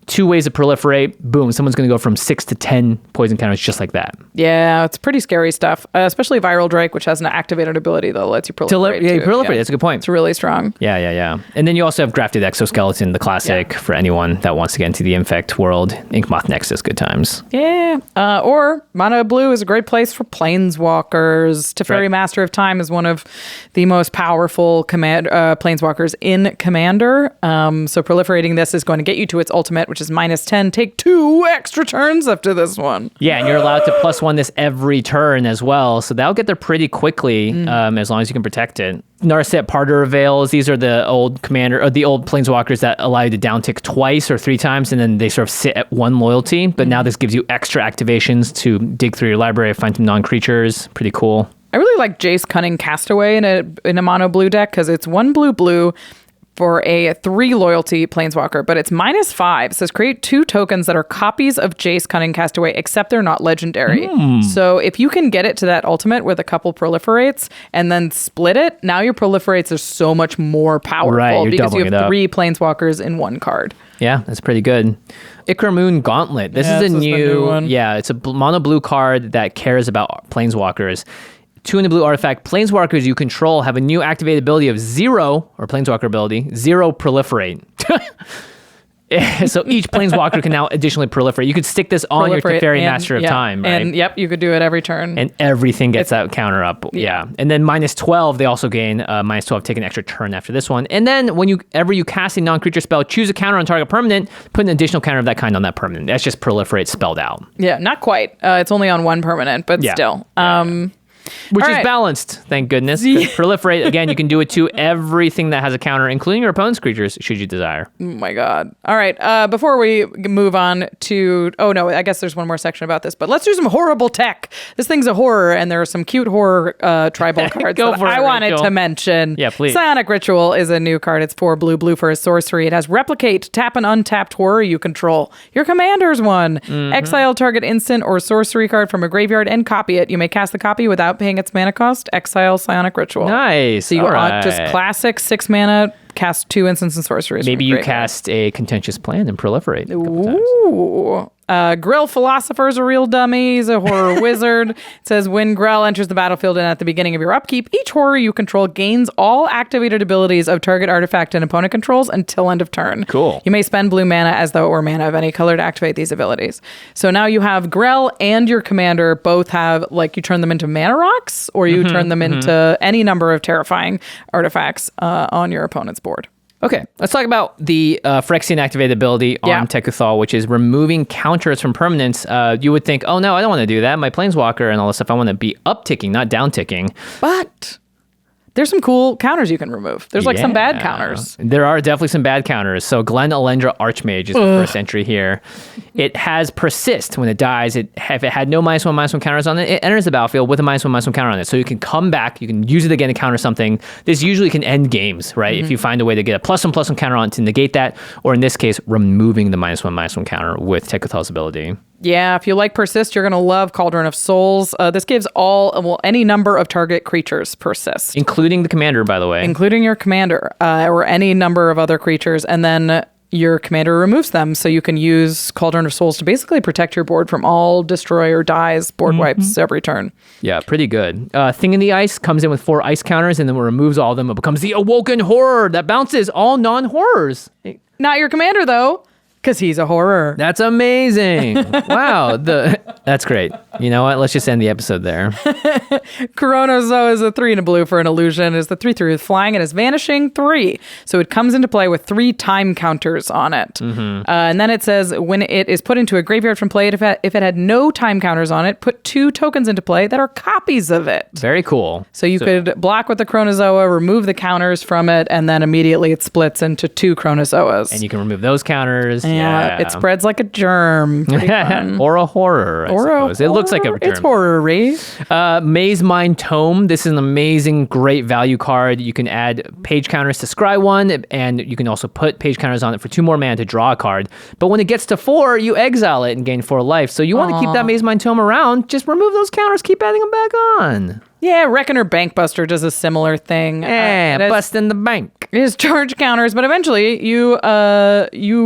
2 ways to proliferate. Boom, someone's going to go from 6 to 10 poison counters just like that. Yeah, it's pretty scary stuff, especially Viral Drake, which has an activated ability that lets you proliferate. Proliferate. That's a good point. It's really strong. Yeah. And then you also have Grafted Exoskeleton, the classic for anyone that wants to get into the infect world. Inkmoth Nexus, good times. Yeah. Or Mono Blue is a great place for planeswalkers. Teferi Master of Time is one of the most powerful planeswalkers in Commander. So proliferating this is going to get you to its ultimate, which is -10. Take 2 extra turns after this one. Yeah, and you're allowed to +1 this every turn as well. So that'll get there pretty quickly as long as you can protect it. Narset Parter Veils, these are the old commander or the old planeswalkers that allow you to downtick twice or 3 times, and then they sort of sit at 1 loyalty. But now this gives you extra activations to dig through your library, find some non-creatures. Pretty cool. I really like Jace Cunning Castaway in a mono blue deck because it's 1 blue for a 3 loyalty planeswalker, but it's -5. It says create 2 tokens that are copies of Jace Cunning Castaway, except they're not legendary. So if you can get it to that ultimate with a couple proliferates and then split it, now your proliferates are so much more powerful because you have 3 planeswalkers in 1 card. Yeah, that's pretty good. Ichor Gauntlet. This is a new one. Yeah, it's a mono blue card that cares about planeswalkers. 2 in the blue artifact. Planeswalkers you control have a new activated ability of 0, or planeswalker ability, 0 proliferate. So each planeswalker can now additionally proliferate. You could stick this on your Teferi Master of Time, right? And you could do it every turn. And everything gets that counter up. Yeah. And then -12, they also gain -12, take an extra turn after this one. And then whenever you cast a non-creature spell, choose a counter on target permanent, put an additional counter of that kind on that permanent. That's just proliferate spelled out. Yeah, not quite. It's only on 1 permanent, but still. Which is balanced, thank goodness. Proliferate, again, you can do it to everything that has a counter, including your opponent's creatures, should you desire. Oh my God. All right, before we move on to... Oh no, I guess there's one more section about this, but let's do some horrible tech. This thing's a horror, and there are some cute horror tribal cards that I wanted to mention. Yeah, please. Psionic Ritual is a new card. It's 4 blue for a sorcery. It has Replicate, tap an untapped horror you control. Your commander's one. Exile target instant or sorcery card from a graveyard and copy it. You may cast the copy without paying its mana cost. Exile Psionic Ritual. Nice. So you just classic 6 mana, cast 2 instants and sorceries. Maybe you cast a Contentious Plan and proliferate. Ooh. Grill Philosopher's a real dummy. He's a horror wizard. It says when Grell enters the battlefield and at the beginning of your upkeep, each horror you control gains all activated abilities of target artifact and opponent controls until end of turn. Cool. You may spend blue mana as though it were mana of any color to activate these abilities. So now you have Grell and your commander both have, you turn them into mana rocks, or you turn them into any number of terrifying artifacts on your opponent's board. Okay, let's talk about the Phyrexian activated ability on Tekuthal, which is removing counters from permanents. You would think, oh no, I don't want to do that. My Planeswalker and all this stuff, I want to be upticking, not downticking. But there's some cool counters you can remove. There's some bad counters. There are definitely some bad counters. So Glen Elendra Archmage is the first entry here. It has Persist. When it dies, if it had no -1/-1 counters on it, it enters the battlefield with a -1/-1 counter on it. So you can come back, you can use it again to counter something. This usually can end games, right? If you find a way to get a +1/+1 counter on it to negate that, or in this case, removing the -1/-1 counter with Tekuthal's ability. Yeah, if you like Persist, you're going to love Cauldron of Souls. This gives any number of target creatures Persist. Including the commander, by the way. Including your commander, or any number of other creatures. And then your commander removes them, so you can use Cauldron of Souls to basically protect your board from all destroy or dies board wipes every turn. Yeah, pretty good. Thing in the Ice comes in with 4 ice counters, and then removes all of them. It becomes the Awoken Horror that bounces all non-horrors. Not your commander, though. Because he's a horror. That's amazing. Wow. That's great. You know what? Let's just end the episode there. Chronozoa is a 3 and a blue for an illusion. It's the 3/3 with flying and is vanishing 3. So it comes into play with 3 time counters on it. And then it says when it is put into a graveyard from play, if it had no time counters on it, put 2 tokens into play that are copies of it. Very cool. So you could block with the Chronozoa, remove the counters from it, and then immediately it splits into 2 Chronozoas. And you can remove those counters. Yeah. It spreads like a germ. Pretty fun. Or a horror, I suppose. It looks like a germ. It's horror-y. Maze Mind Tome. This is an amazing, great value card. You can add page counters to scry 1, and you can also put page counters on it for 2 more mana to draw a card. But when it gets to 4, you exile it and gain 4 life. So you want to keep that Maze Mind Tome around. Just remove those counters, keep adding them back on. Yeah, Reckoner Bankbuster does a similar thing. Busting the bank. It is charge counters, but eventually you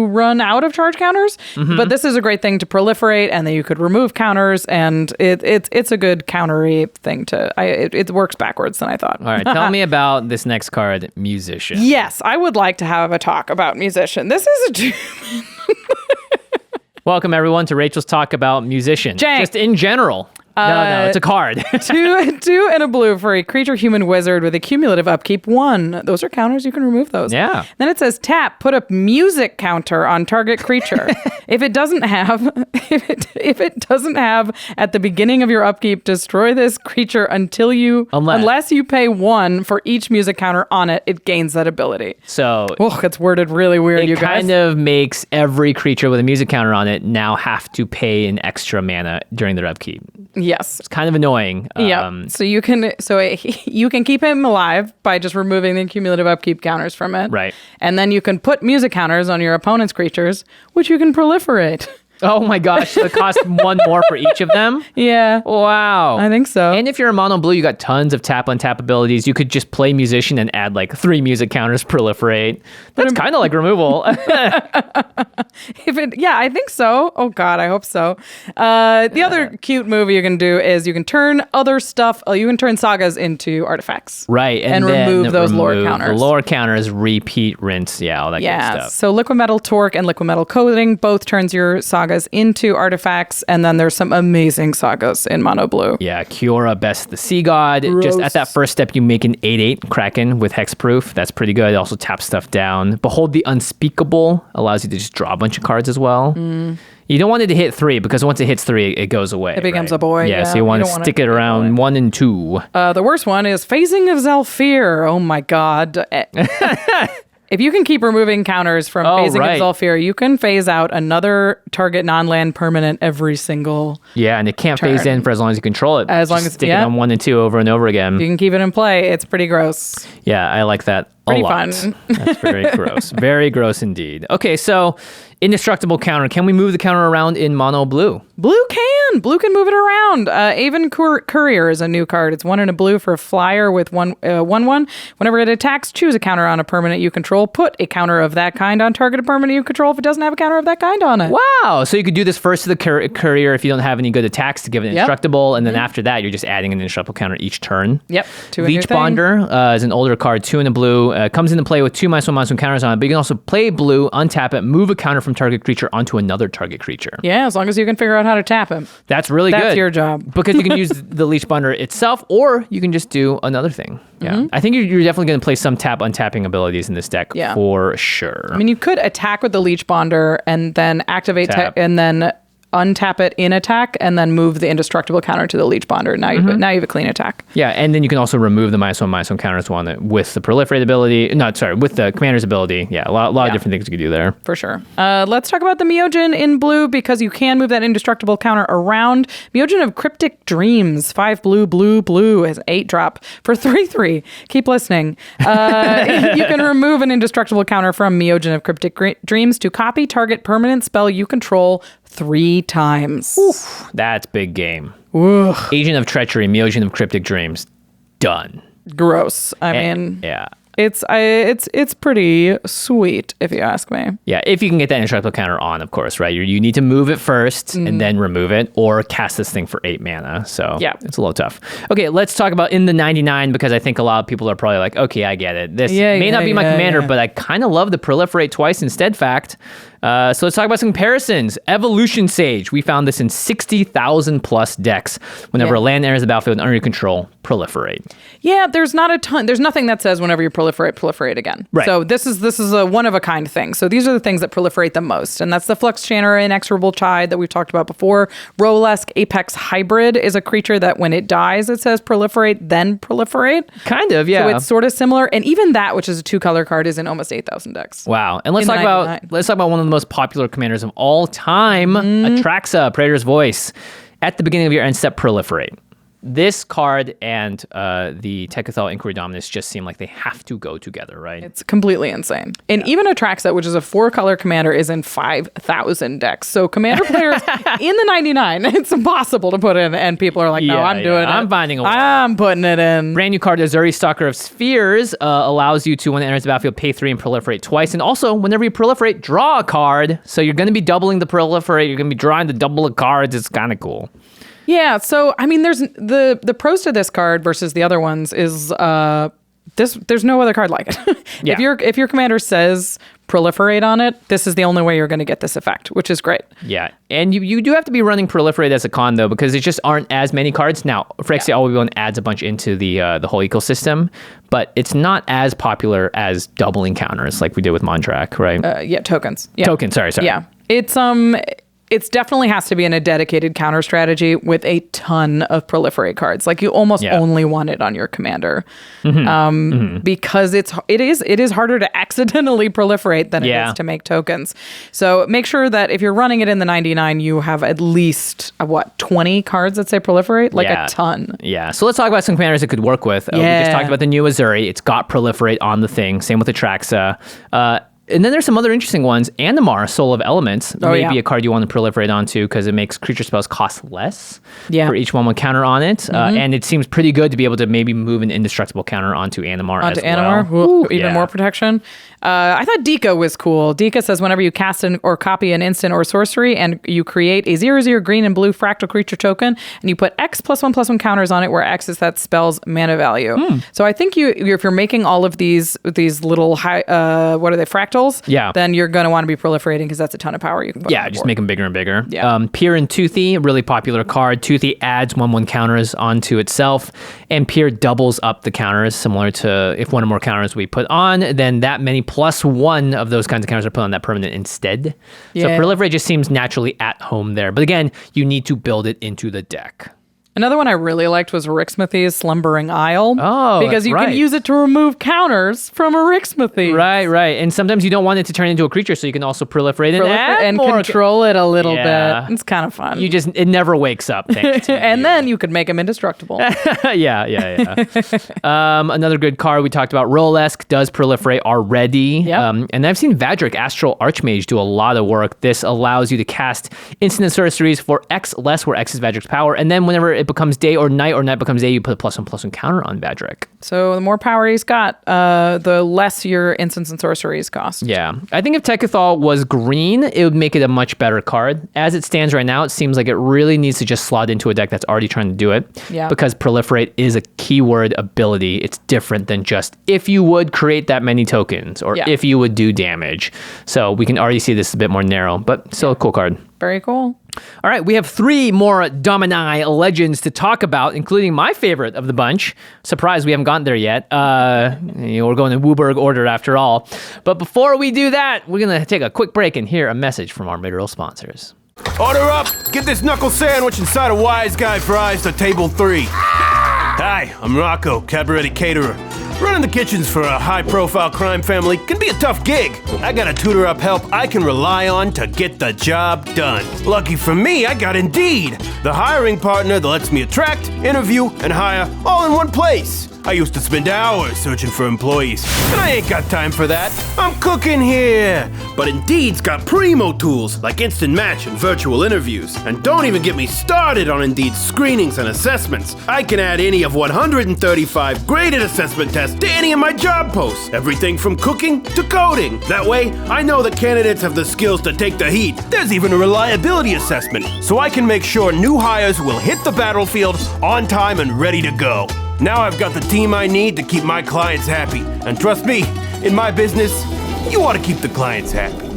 run out of charge counters. But this is a great thing to proliferate, and then you could remove counters, and it's a good countery thing it works backwards than I thought. All right, tell me about this next card, Musician. Yes, I would like to have a talk about Musician. This is a Welcome everyone to Rachel's talk about Musician. Jank. Just in general. No, it's a card. 2 and a blue for a creature human wizard with a cumulative upkeep 1. Those are counters. You can remove those. Yeah. Then it says tap, put a music counter on target creature. If it doesn't have at the beginning of your upkeep, destroy this creature unless you pay 1 for each music counter on it. It gains that ability. So it's worded really weird. You guys. It kind of makes every creature with a music counter on it now have to pay an extra mana during their upkeep. Yes. It's kind of annoying. Yeah. So you can keep him alive by just removing the cumulative upkeep counters from it. Right. And then you can put music counters on your opponent's creatures, which you can proliferate. Oh my gosh, so it costs 1 more for each of them? Yeah. Wow. I think so. And if you're a mono blue, you got tons of tap on tap abilities. You could just play Musician and add like 3 music counters, proliferate. That's kind of like removal. I think so. Oh God, I hope so. The other cute move you can do is you can turn other stuff. You can turn sagas into artifacts. Right. And remove those lore counters. The lore counters, repeat, rinse, all that good stuff. So Liquid Metal Torque and Liquid Metal Coating both turns your sagas into artifacts, and then there's some amazing sagas in mono blue. Yeah, Kiora, Best the Sea God. Gross. Just at that first step, you make an 8/8 Kraken with hexproof. That's pretty good. It also taps stuff down. Behold the Unspeakable allows you to just draw a bunch of cards as well. You don't want it to hit 3 because once it hits 3, it goes away. It becomes a boy. Yeah, so you want to stick it around 1 and 2. The worst one is Phasing of Zhalfir. Oh my God. If you can keep removing counters from Phasing of Zhalfir, you can phase out another target non-land permanent every single and it can't phase in for as long as you control it. As long as stick it on 1 and 2 over and over again. You can keep it in play. It's pretty gross. Yeah, I like that a lot. Pretty fun. That's very gross. Very gross indeed. Okay, so indestructible counter. Can we move the counter around in mono blue? Blue can. Blue can move it around. Aven Courier is a new card. It's 1 and a blue for a flyer with 1/1. Whenever it attacks, choose a counter on a permanent you control. Put a counter of that kind on target permanent you control if it doesn't have a counter of that kind on it. Wow. So you could do this first to the courier if you don't have any good attacks to give it indestructible, and then after that, you're just adding an indestructible counter each turn. Yep. Leech Bonder is an older card, 2 in a blue. Comes into play with 2 -1/-1 counters on it, but you can also play blue, untap it, move a counter from target creature onto another target creature. Yeah, as long as you can figure out how to tap him. That's really good. That's your job. Because you can use the Leech Bonder itself, or you can just do another thing. Yeah. I think you're definitely going to play some untapping abilities in this deck for sure. I mean, you could attack with the Leech Bonder and then activate and then untap it in attack and then move the indestructible counter to the Leech Bonder. Now you have a clean attack. Yeah, and then you can also remove the -1/-1 counters with the proliferate ability. With the commander's ability. Yeah, a lot of different things you could do there. For sure. Let's talk about the Mirrodin in blue because you can move that indestructible counter around. Mirrodin of Cryptic Dreams, 5 blue, blue, blue as 8-drop for 3/3. Keep listening. You can remove an indestructible counter from Mirrodin of Cryptic Dreams to copy target permanent spell you control 3 times. Oof, that's big game. Ugh. Agent of Treachery, Mirrodin of Cryptic Dreams. Done. Gross. I mean... Yeah. It's pretty sweet, if you ask me. Yeah, if you can get that indestructible counter on, of course, right? You need to move it first and then remove it, or cast this thing for 8 mana. So yeah, it's a little tough. Okay, let's talk about in the 99, because I think a lot of people are probably like, okay, I get it. This may not be my commander, but I kind of love the proliferate twice instead fact. So let's talk about some comparisons. Evolution Sage. We found this in 60,000 plus decks. Whenever a land enters the battlefield under your control, proliferate. Yeah, there's not a ton. There's nothing that says whenever you proliferate again. Right. So this is a one of a kind thing. So these are the things that proliferate the most, and that's the Flux Chanter, Inexorable Chide that we've talked about before. Rolesque Apex Hybrid is a creature that when it dies, it says proliferate, then proliferate. Kind of, yeah. So it's sort of similar, and even that, which is a 2-color card, is in almost 8,000 decks. Wow. And let's talk about one of the most popular commanders of all time, Atraxa, Praetor's Voice. At the beginning of your end step, proliferate. This card and the Tekethal Inquiry Dominus just seem like they have to go together, right? It's completely insane. And even Atraxa, which is a 4-color commander, is in 5,000 decks. So commander players in the 99, it's impossible to put in, and people are like, no, I'm doing it. I'm finding a way. I'm putting it in. Brand new card, Azuri, Stalker of Spheres, allows you to, when it enters the battlefield, pay 3 and proliferate twice. And also, whenever you proliferate, draw a card. So you're going to be doubling the proliferate. You're going to be drawing the double of cards. It's kind of cool. Yeah, so I mean, there's the pros to this card versus the other ones is there's no other card like it. Yeah. If your commander says proliferate on it, this is the only way you're going to get this effect, which is great. Yeah, and you do have to be running proliferate as a con though, because there just aren't as many cards. Now, Phyrexia All Will Be One adds a bunch into the whole ecosystem, but it's not as popular as doubling counters like we did with Mondrak, right? Tokens. Yeah. Tokens. Sorry. Yeah, it's definitely has to be in a dedicated counter strategy with a ton of proliferate cards. Like you almost only want it on your commander, because it is harder to accidentally proliferate than it is to make tokens. So make sure that if you're running it in the 99, you have at least 20 cards that say proliferate, like a ton. Yeah. So let's talk about some commanders it could work with. We just talked about the new Azuri. It's got proliferate on the thing. Same with Atraxa. And then there's some other interesting ones. Animar, Soul of Elements, may be a card you want to proliferate onto because it makes creature spells cost less for each 1/1 counter on it. And it seems pretty good to be able to maybe move an indestructible counter onto Animar as well. Even more protection. I thought Dika was cool. Dika says whenever you cast or copy an instant or sorcery and you create a 0/0 green and blue fractal creature token and you put X +1/+1 counters on it where X is that spell's mana value. So I think if you're making all of these little high, what are they, fractals? Then you're going to want to be proliferating because that's a ton of power you can put on the board. Just make them bigger and bigger. Yeah. Peer and Toothy, a really popular card. Toothy adds 1/1 counters onto itself, and Peer doubles up the counters, similar to if one or more counters we put on, then that many +1 of those kinds of counters are put on that permanent instead. So proliferate just seems naturally at home there. But again, you need to build it into the deck. Another one I really liked was Rixmithy's Slumbering Isle. Oh, because you can use it to remove counters from a Rixmithy. Right. And sometimes you don't want it to turn into a creature, so you can also proliferate and control it a little bit. It's kind of fun. It never wakes up. Thanks to and then you could make him indestructible. Yeah. Another good card we talked about, Rolesque, does proliferate already. Yep. And I've seen Vadrik, Astral Archmage, do a lot of work. This allows you to cast instant and sorceries for X less, where X is Vadrik's power, and then whenever it becomes day or night becomes day, you put a +1/+1 counter on Vadrik. So the more power he's got, the less your instants and sorceries cost. Yeah. I think if Tekethal was green, it would make it a much better card. As it stands right now, it seems like it really needs to just slot into a deck that's already trying to do it. Yeah. Because proliferate is a keyword ability. It's different than just if you would create that many tokens or if you would do damage. So we can already see this is a bit more narrow, but still a cool card. Very cool. All right, we have 3 more Domini legends to talk about, including my favorite of the bunch. Surprised we haven't gotten there yet. We're going in Wooburg order after all. But before we do that, we're going to take a quick break and hear a message from our mid-roll sponsors. Order up! Get this knuckle sandwich inside a Wise Guy fries to table 3. Hi, I'm Rocco, cabaret caterer. Running the kitchens for a high-profile crime family can be a tough gig. I gotta tutor up help I can rely on to get the job done. Lucky for me, I got Indeed, the hiring partner that lets me attract, interview, and hire all in one place. I used to spend hours searching for employees, and I ain't got time for that. I'm cooking here. But Indeed's got primo tools like instant match and virtual interviews. And don't even get me started on Indeed's screenings and assessments. I can add any of 135 graded assessment tests to any of my job posts. Everything from cooking to coding. That way, I know that candidates have the skills to take the heat. There's even a reliability assessment, so I can make sure new hires will hit the battlefield on time and ready to go. Now I've got the team I need to keep my clients happy. And trust me, in my business, you ought to keep the clients happy.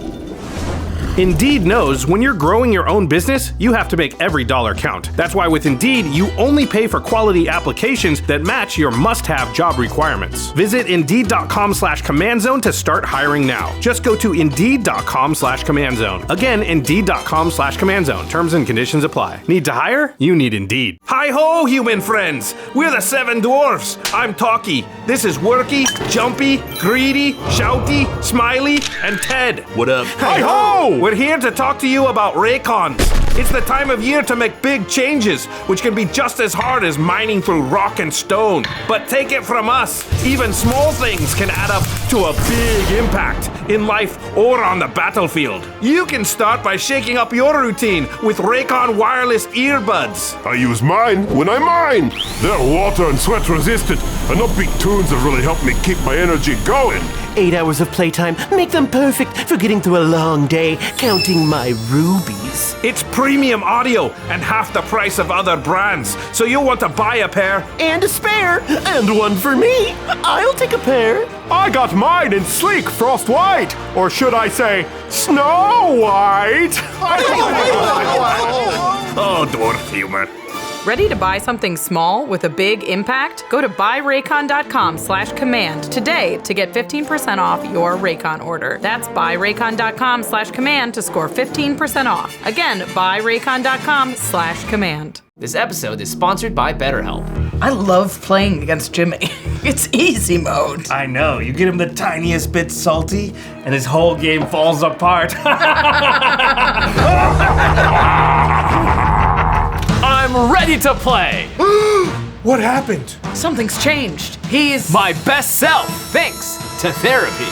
Indeed knows when you're growing your own business, you have to make every dollar count. That's why with Indeed, you only pay for quality applications that match your must-have job requirements. Visit Indeed.com/CommandZone to start hiring now. Just go to Indeed.com/CommandZone. Again, Indeed.com/CommandZone. Terms and conditions apply. Need to hire? You need Indeed. Hi-ho, human friends! We're the 7 Dwarfs. I'm Talkie. This is Worky, Jumpy, Greedy, Shouty, Smiley, and Ted. What up? Hi-ho! We're here to talk to you about RAYCON. It's the time of year to make big changes, which can be just as hard as mining through rock and stone. But take it from us, even small things can add up to a big impact in life or on the battlefield. You can start by shaking up your routine with RAYCON wireless earbuds. I use mine when I mine. They're water and sweat resistant, and upbeat tunes have really helped me keep my energy going. 8 hours of playtime make them perfect for getting through a long day counting my rubies. It's premium audio and half the price of other brands, so you'll want to buy a pair. And a spare, and one for me. I'll take a pair. I got mine in sleek frost white, or should I say, snow white. Oh, dwarf humor. Ready to buy something small with a big impact? Go to buyraycon.com/command today to get 15% off your Raycon order. That's buyraycon.com/command to score 15% off. Again, buyraycon.com/command. This episode is sponsored by BetterHelp. I love playing against Jimmy. It's easy mode. I know, you get him the tiniest bit salty, and his whole game falls apart. I'm ready to play! What happened? Something's changed. He's My best self, thanks to therapy.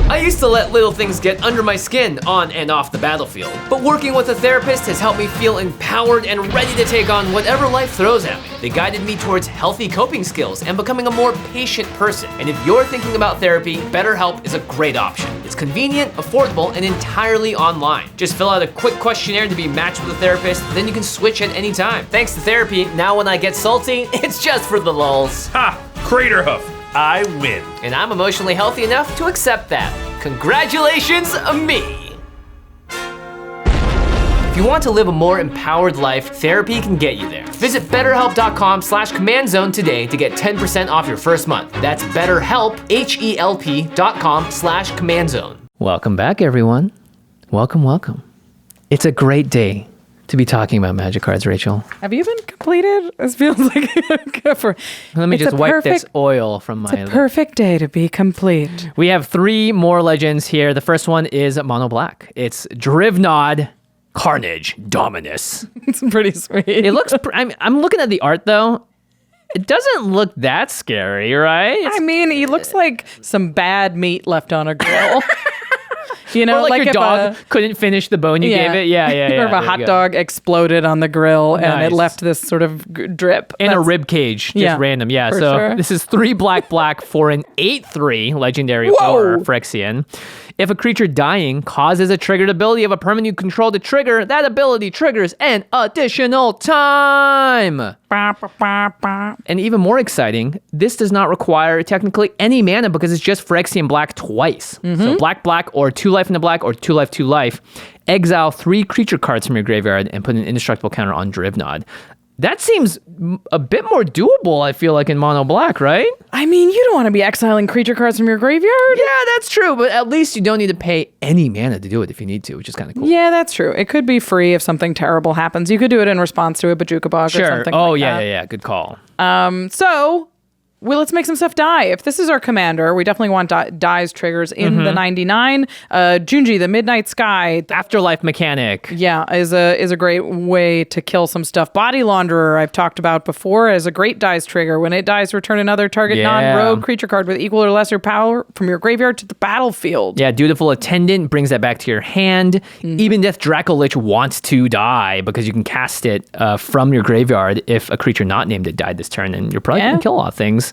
I used to let little things get under my skin on and off the battlefield, but working with a therapist has helped me feel empowered and ready to take on whatever life throws at me. They guided me towards healthy coping skills and becoming a more patient person. And if you're thinking about therapy, BetterHelp is a great option. It's convenient, affordable, and entirely online. Just fill out a quick questionnaire to be matched with a therapist, then you can switch at any time. Thanks to therapy, now when I get salty, it's just for the lulz. Ha! Craterhoof. I win. And I'm emotionally healthy enough to accept that. Congratulations, me! If you want to live a more empowered life, therapy can get you there. Visit betterhelp.com/command-zone today to get 10% off your first month. That's BetterHelp, HELP.com/command-zone. Welcome back, everyone. Welcome. It's a great day to be talking about magic cards, Rachel. Have you been completed? This feels like Let me just wipe this oil from my... It's a perfect day to be complete. We have 3 more legends here. The first one is mono black. It's Drivnod Carnage Dominus. It's pretty sweet. It looks... I'm looking at the art, though. It doesn't look that scary, right? I mean, he looks like some bad meat left on a grill. You know, or like your dog couldn't finish the bone you gave it. Yeah. Or if a hot dog exploded on the grill and it left this sort of drip. In a rib cage, just random. Yeah, so sure. This is 3 black for an 8/3 legendary horror Phyrexian. If a creature dying causes a triggered ability of a permanent you control to trigger, that ability triggers an additional time. And even more exciting, this does not require technically any mana because it's just Phyrexian black twice. So black, or 2 life into black, or 2 life, 2 life. Exile 3 creature cards from your graveyard and put an indestructible counter on Drivnod. That seems a bit more doable, I feel like, in mono black, right? I mean, you don't want to be exiling creature cards from your graveyard. Yeah, that's true, but at least you don't need to pay any mana to do it if you need to, which is kind of cool. Yeah, that's true. It could be free if something terrible happens. You could do it in response to a Bajuka Bog or something Oh, like yeah, that. yeah, good call. So Well, let's make some stuff die. If this is our commander, we definitely want dies triggers in the 99. Junji, the Midnight Sky. Afterlife mechanic. Yeah, is a great way to kill some stuff. Body Launderer, I've talked about before, as a great dies trigger. When it dies, return another target non-rogue creature card with equal or lesser power from your graveyard to the battlefield. Yeah, Dutiful Attendant brings that back to your hand. Even Death Dracolich wants to die because you can cast it from your graveyard if a creature not named it died this turn, and you're probably going to kill a lot of things.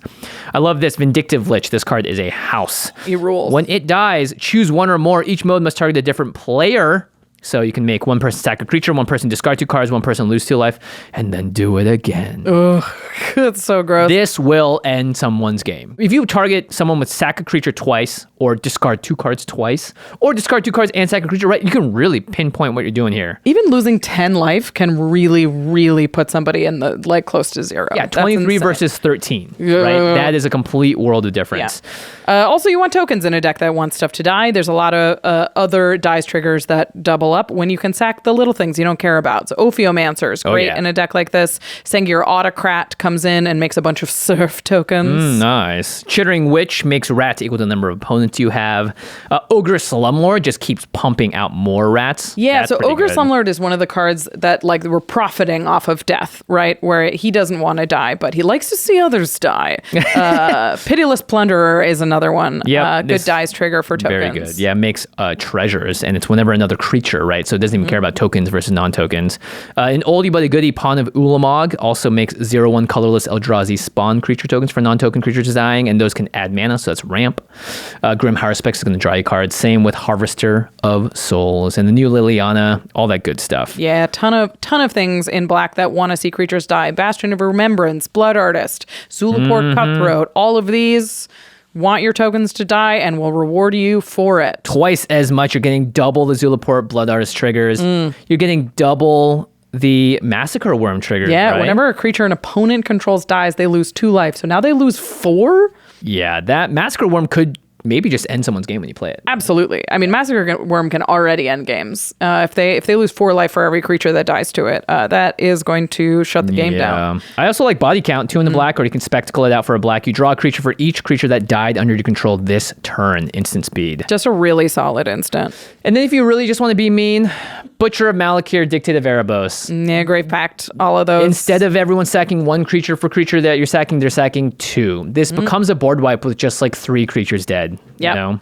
I love this Vindictive Lich. This card is a house. He rules. When it dies, choose one or more. Each mode must target a different player. So you can make one person sack a creature, one person discard 2 cards, one person lose 2 life, and then do it again. Ugh, that's so gross. This will end someone's game. If you target someone with sack a creature twice, or discard 2 cards twice, or discard 2 cards and sack a creature, right? You can really pinpoint what you're doing here. Even losing 10 life can really, really put somebody in the close to 0. Yeah, 23 versus 13, right? That is a complete world of difference. Yeah. Also, you want tokens in a deck that wants stuff to die. There's a lot of other dies triggers that double up when you can sack the little things you don't care about. So Ophiomancer's great in a deck like this. Sengir Autocrat comes in and makes a bunch of surf tokens. Nice. Chittering Witch makes rats equal to the number of opponents you have. Ogre Slumlord just keeps pumping out more rats. Yeah, so Ogre Slumlord is one of the cards that we're profiting off of death, right? Where he doesn't want to die, but he likes to see others die. Pitiless Plunderer is another one. Yep, good dies trigger for tokens. Very good. Yeah, it makes treasures, and it's whenever another creature, right? So it doesn't even care about tokens versus non-tokens. An oldie but a goodie, Pawn of Ulamog also makes 0/1 colorless Eldrazi spawn creature tokens for non-token creatures dying, and those can add mana, so that's ramp. Grim Haruspex is going to draw you cards. Same with Harvester of Souls and the new Liliana, all that good stuff. Yeah, ton of things in black that want to see creatures die. Bastion of Remembrance, Blood Artist, Zulaport Cutthroat, all of these want your tokens to die and will reward you for it. Twice as much. You're getting double the Zulaport Blood Artist triggers. You're getting double the Massacre Worm triggers. Yeah, right? Whenever a creature an opponent controls dies, they lose 2 life. So now they lose 4? Yeah, that Massacre Worm could maybe just end someone's game when you play it. Absolutely. I mean, Massacre Worm can already end games. If they lose 4 life for every creature that dies to it, that is going to shut the game down. I also like Body Count, 2 in the black, or you can Spectacle it out for a black. You draw a creature for each creature that died under your control this turn, instant speed. Just a really solid instant. And then if you really just want to be mean, Butcher of Malakir, Dictate of Erebos. Yeah, Grave Pact, all of those. Instead of everyone sacking 1 creature for creature that you're sacking, they're sacking 2. This becomes a board wipe with just 3 creatures dead. Yep. You know?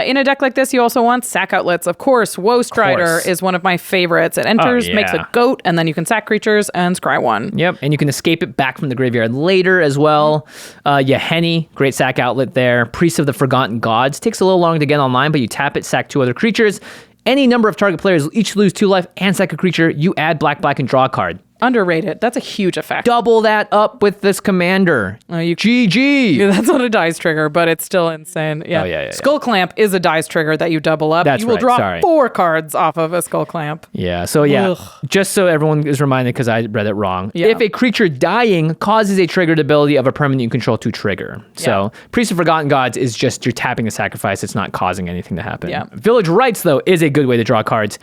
In a deck like this, you also want sack outlets. Of course, Woe Strider is one of my favorites. It enters, makes a goat, and then you can sack creatures and scry 1. Yep, and you can escape it back from the graveyard later as well. Henny, great sack outlet there. Priest of the Forgotten Gods. Takes a little longer to get online, but you tap it, sack 2 other creatures. Any number of target players each lose 2 life and sack a creature. You add black, and draw a card. Underrated. That's a huge effect. Double that up with this commander. GG. Yeah, that's not a dice trigger, but it's still insane. Yeah. Oh, yeah. Skull Clamp is a dice trigger that you double up. That's you will right. draw Sorry. 4 cards off of a Skull Clamp. Yeah. So just so everyone is reminded, because I read it wrong. Yeah. If a creature dying causes a triggered ability of a permanent you control to trigger. So Priest of Forgotten Gods is just you're tapping a sacrifice. It's not causing anything to happen. Yeah. Village Rites, though, is a good way to draw cards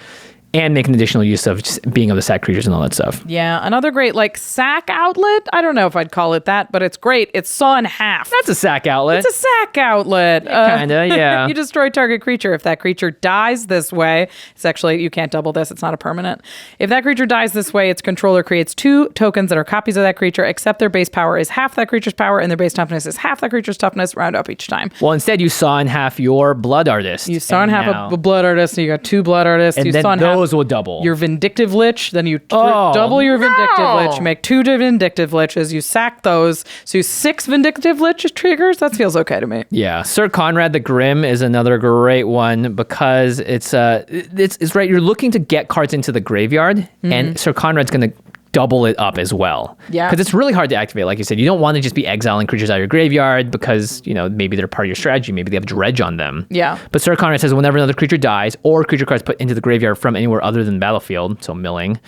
and make an additional use of just being able to sack creatures and all that stuff. Yeah, another great sack outlet. I don't know if I'd call it that, but it's great. It's saw in half. That's a sack outlet. It's a sack outlet. Kinda, yeah. You destroy target creature. If that creature dies this way, it's actually, you can't double this. It's not a permanent. If that creature dies this way, its controller creates 2 tokens that are copies of that creature, except their base power is half that creature's power and their base toughness is half that creature's toughness, round up each time. Well, instead you saw in half your Blood Artist. You saw in half a Blood Artist, and you got 2 Blood Artists. And you then saw in those half will double. your Vindictive Lich, then you double your Vindictive Lich, you make 2 Vindictive Liches, you sack those, so you 6 Vindictive Lich triggers. That feels okay to me. Yeah, Sir Conrad the Grim is another great one because it's right. You're looking to get cards into the graveyard, and Sir Conrad's going to double it up as well. Yeah. Because it's really hard to activate. Like you said, you don't want to just be exiling creatures out of your graveyard because, maybe they're part of your strategy. Maybe they have dredge on them. Yeah. But Sir Conrad says whenever another creature dies or creature cards put into the graveyard from anywhere other than the battlefield, so milling,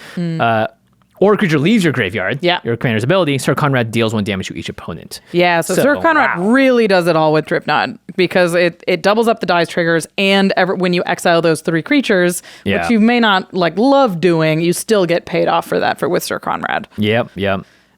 or a creature leaves your graveyard, your commander's ability, Sir Conrad deals 1 damage to each opponent. Yeah, so Sir Conrad really does it all with Dripknot because it doubles up the dice triggers, and when you exile those 3 creatures, which you may not love doing, you still get paid off for that with Sir Conrad. Yep.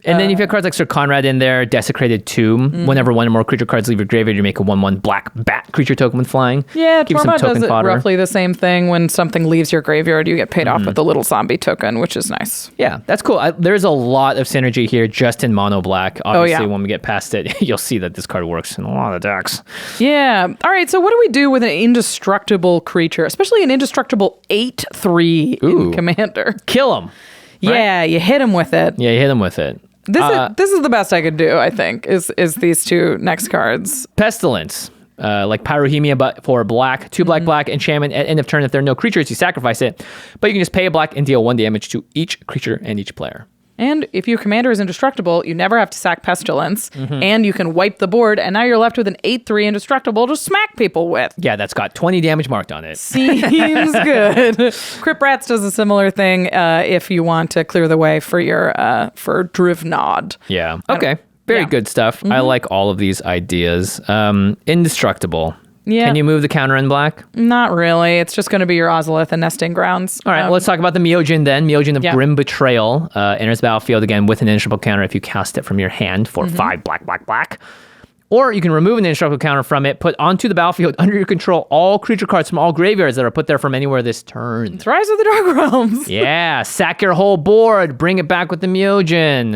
And then you've got cards like Sir Conrad in there, Desecrated Tomb. Whenever one or more creature cards leave your graveyard, you make a 1/1 black bat creature token with flying. Yeah, Give some Tormod token does it fodder. roughly the same thing. When something leaves your graveyard, you get paid off with a little zombie token, which is nice. Yeah, that's cool. There's a lot of synergy here just in mono black. Obviously, yeah. when we get past it, you'll see that this card works in a lot of decks. Yeah. All right, so what do we do with an indestructible creature, especially an indestructible 8/3 in Commander? Kill him. Yeah, you hit him with it. Yeah, you hit him with it. This is the best I could do, I think, is these two next cards. Pestilence. Like Pyrohemia, but for black, 2 black enchantment. At end of turn, if there are no creatures, you sacrifice it. But you can just pay a black and deal 1 damage to each creature and each player. And if your commander is indestructible, you never have to sack Pestilence, and you can wipe the board, and now you're left with an 8/3 indestructible to smack people with. Yeah, that's got 20 damage marked on it. Seems good. Crypt Rats does a similar thing if you want to clear the way for your for Drivnod. Yeah. Okay. Very good stuff. I like all of these ideas. Indestructible. Yeah. Can you move the counter in black? Not really. It's just going to be your Ozolith and Nesting Grounds. All right, well, let's talk about the Myojin then. Myojin of Yeah. Grim Betrayal enters the battlefield again with an indestructible counter if you cast it from your hand for 5 black. Or you can remove an indestructible counter from it, put onto the battlefield under your control all creature cards from all graveyards that are put there from anywhere this turn. It's Rise of the Dark Realms. Yeah, sack your whole board, bring it back with the Myojin.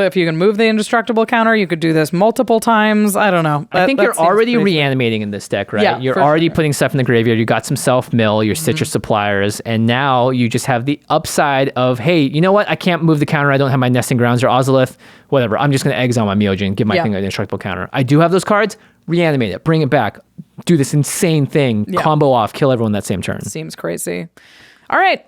If you can move the indestructible counter, you could do this multiple times. I don't know. I think that you're seems already pretty- reanimating in this deck, right? Yeah, You're for already sure. putting stuff in the graveyard. You got some self-mill, your citrus suppliers, and now you just have the upside of, hey, you know what? I can't move the counter. I don't have my Nesting Grounds or Ozolith. Whatever. I'm just going to exile my Myojin, give my thing an indestructible counter. I do have those cards. Reanimate it. Bring it back. Do this insane thing. Yeah. Combo off. Kill everyone that same turn. Seems crazy. All right.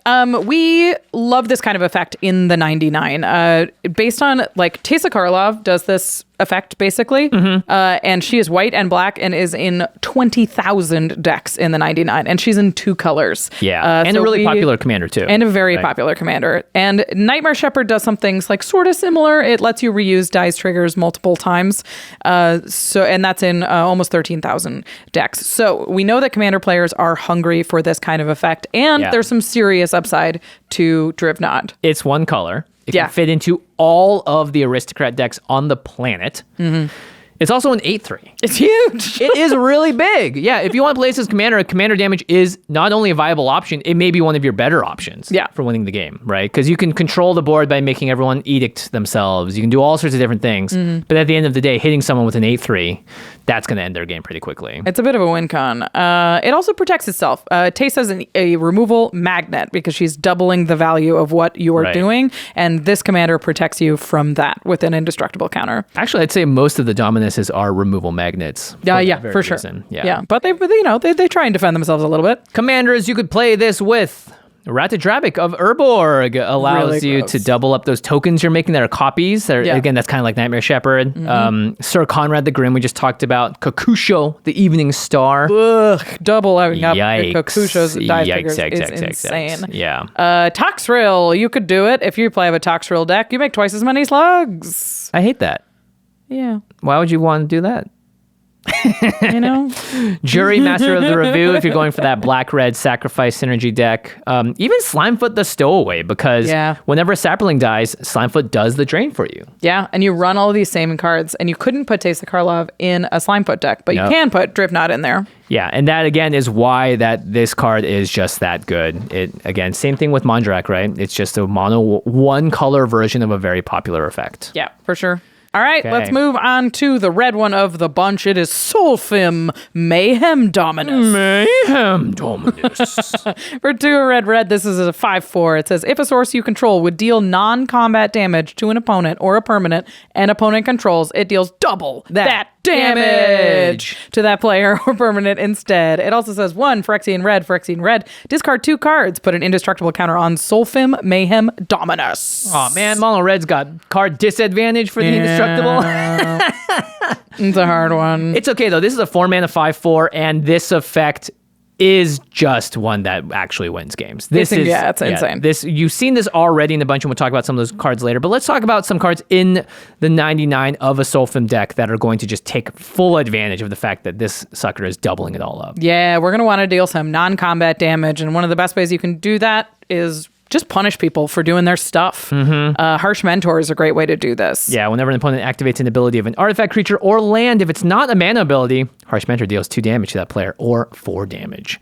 We love this kind of effect in the 99. Based on, like, Teysa Karlov does this effect, basically. And she is white and black and is in 20,000 decks in the 99. And she's in 2 colors. Yeah. And so a really popular commander, too. And a very popular commander. And Nightmare Shepherd does some things like sort of similar. It lets you reuse dice triggers multiple times. And that's in almost 13,000 decks. So we know that commander players are hungry for this kind of effect. And there's some serious upside to Drivnod. It's 1 color. It Yeah. can fit into all of the aristocrat decks on the planet. It's also an 8/3. It's huge. It is really big. Yeah, if you want to play this as commander damage is not only a viable option, it may be one of your better options for winning the game, right? Because you can control the board by making everyone edict themselves. You can do all sorts of different things. But at the end of the day, hitting someone with an 8/3, that's going to end their game pretty quickly. It's a bit of a win con. It also protects itself. Teysa has a removal magnet because she's doubling the value of what you are doing. And this commander protects you from that with an indestructible counter. Actually, I'd say most of the Dominuses are removal magnets. For sure. Reason. Yeah. But they try and defend themselves a little bit. Commanders, you could play this with Ratadrabic of Urborg. Allows Really you gross. to double up those tokens you're making that are copies. Again, that's kind of like Nightmare Shepherd. Sir Conrad the Grim, we just talked about. Kokusho, the Evening Star. Ugh, double out up Yikes. Kokusho's dice Yikes, triggers yikes, is yikes, insane. yikes. Yeah. Toxrill, you could do it. If you play with a Toxrill deck, you make twice as many slugs. I hate that. Yeah. Why would you want to do that? You know? Jury Master of the Review, if you're going for that black-red sacrifice synergy deck. Even Slimefoot the Stowaway, because whenever a Sapperling dies, Slimefoot does the drain for you. Yeah, and you run all of these same cards, and you couldn't put Teysa Karlov in a Slimefoot deck, but you can put Drivnod in there. Yeah, and that again is why that this card is just that good. It again, same thing with Mondrak, right? It's just a mono 1 color version of a very popular effect. Yeah, for sure. All right, Okay. let's move on to the red one of the bunch. It is Solfim Mayhem Dominus. Mayhem Dominus. For 2 red, this is a 5/4. It says, if a source you control would deal non-combat damage to an opponent or a permanent and opponent controls, it deals double that damage to that player or permanent instead. It also says 1 Phyrexian red, discard 2 cards, put an indestructible counter on Solfim Mayhem Dominus. Oh man, Mono Red's got card disadvantage for the indestructible. It's a hard one. It's okay though. This is a 4-mana 5/4, and this effect is just one that actually wins games. It's insane. You've seen this already in a bunch, and we'll talk about some of those cards later. But let's talk about some cards in the 99 of a Solfim deck that are going to just take full advantage of the fact that this sucker is doubling it all up. Yeah, we're going to want to deal some non-combat damage, and one of the best ways you can do that is just punish people for doing their stuff. Harsh Mentor is a great way to do this. Yeah, whenever an opponent activates an ability of an artifact, creature, or land, if it's not a mana ability, Harsh Mentor deals 2 damage to that player, or 4 damage.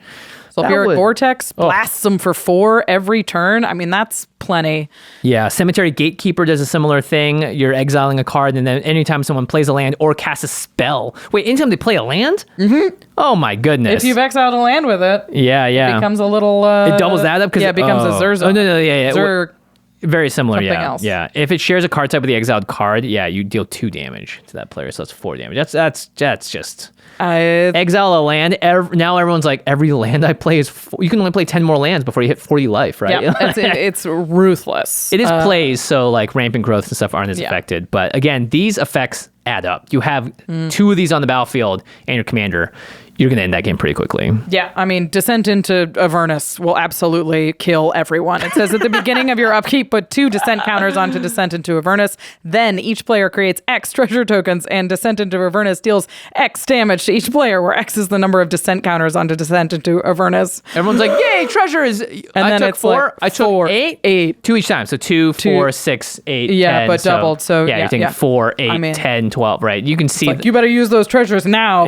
So if That you're would- at Vortex, blasts them for 4 every turn. I mean, that's plenty. Yeah, Cemetery Gatekeeper does a similar thing. You're exiling a card, and then anytime someone plays a land or casts a spell. Wait, anytime they play a land? Mm-hmm. Oh my goodness. If you've exiled a land with it, yeah. it becomes a little... it doubles that up? it becomes a Zurza. Oh, no, yeah. Zur- Very similar, something yeah. else. Yeah. If it shares a card type with the exiled card, yeah, you deal 2 damage to that player, so that's 4 damage. That's just... Exile a land. Now everyone's like, every land I play is... you can only play 10 more lands before you hit 40 life, right? Yeah, it's ruthless. It is plays, so like rampant growth and stuff aren't as affected. But again, these effects add up. You have 2 of these on the battlefield and your commander. You're going to end that game pretty quickly. Yeah, I mean, Descent into Avernus will absolutely kill everyone. It says at the beginning of your upkeep, put 2 Descent counters onto Descent into Avernus. Then each player creates X treasure tokens, and Descent into Avernus deals X damage to each player, where X is the number of Descent counters onto Descent into Avernus. Everyone's like, yay, treasures! And then it's 4. like I took 4, 8. 2 each time. So 2, 4, 6, 8, Yeah, 10. but doubled, so yeah, you're taking 4, 8, I mean, 10, 12, right? You can see... Like, you better use those treasures now.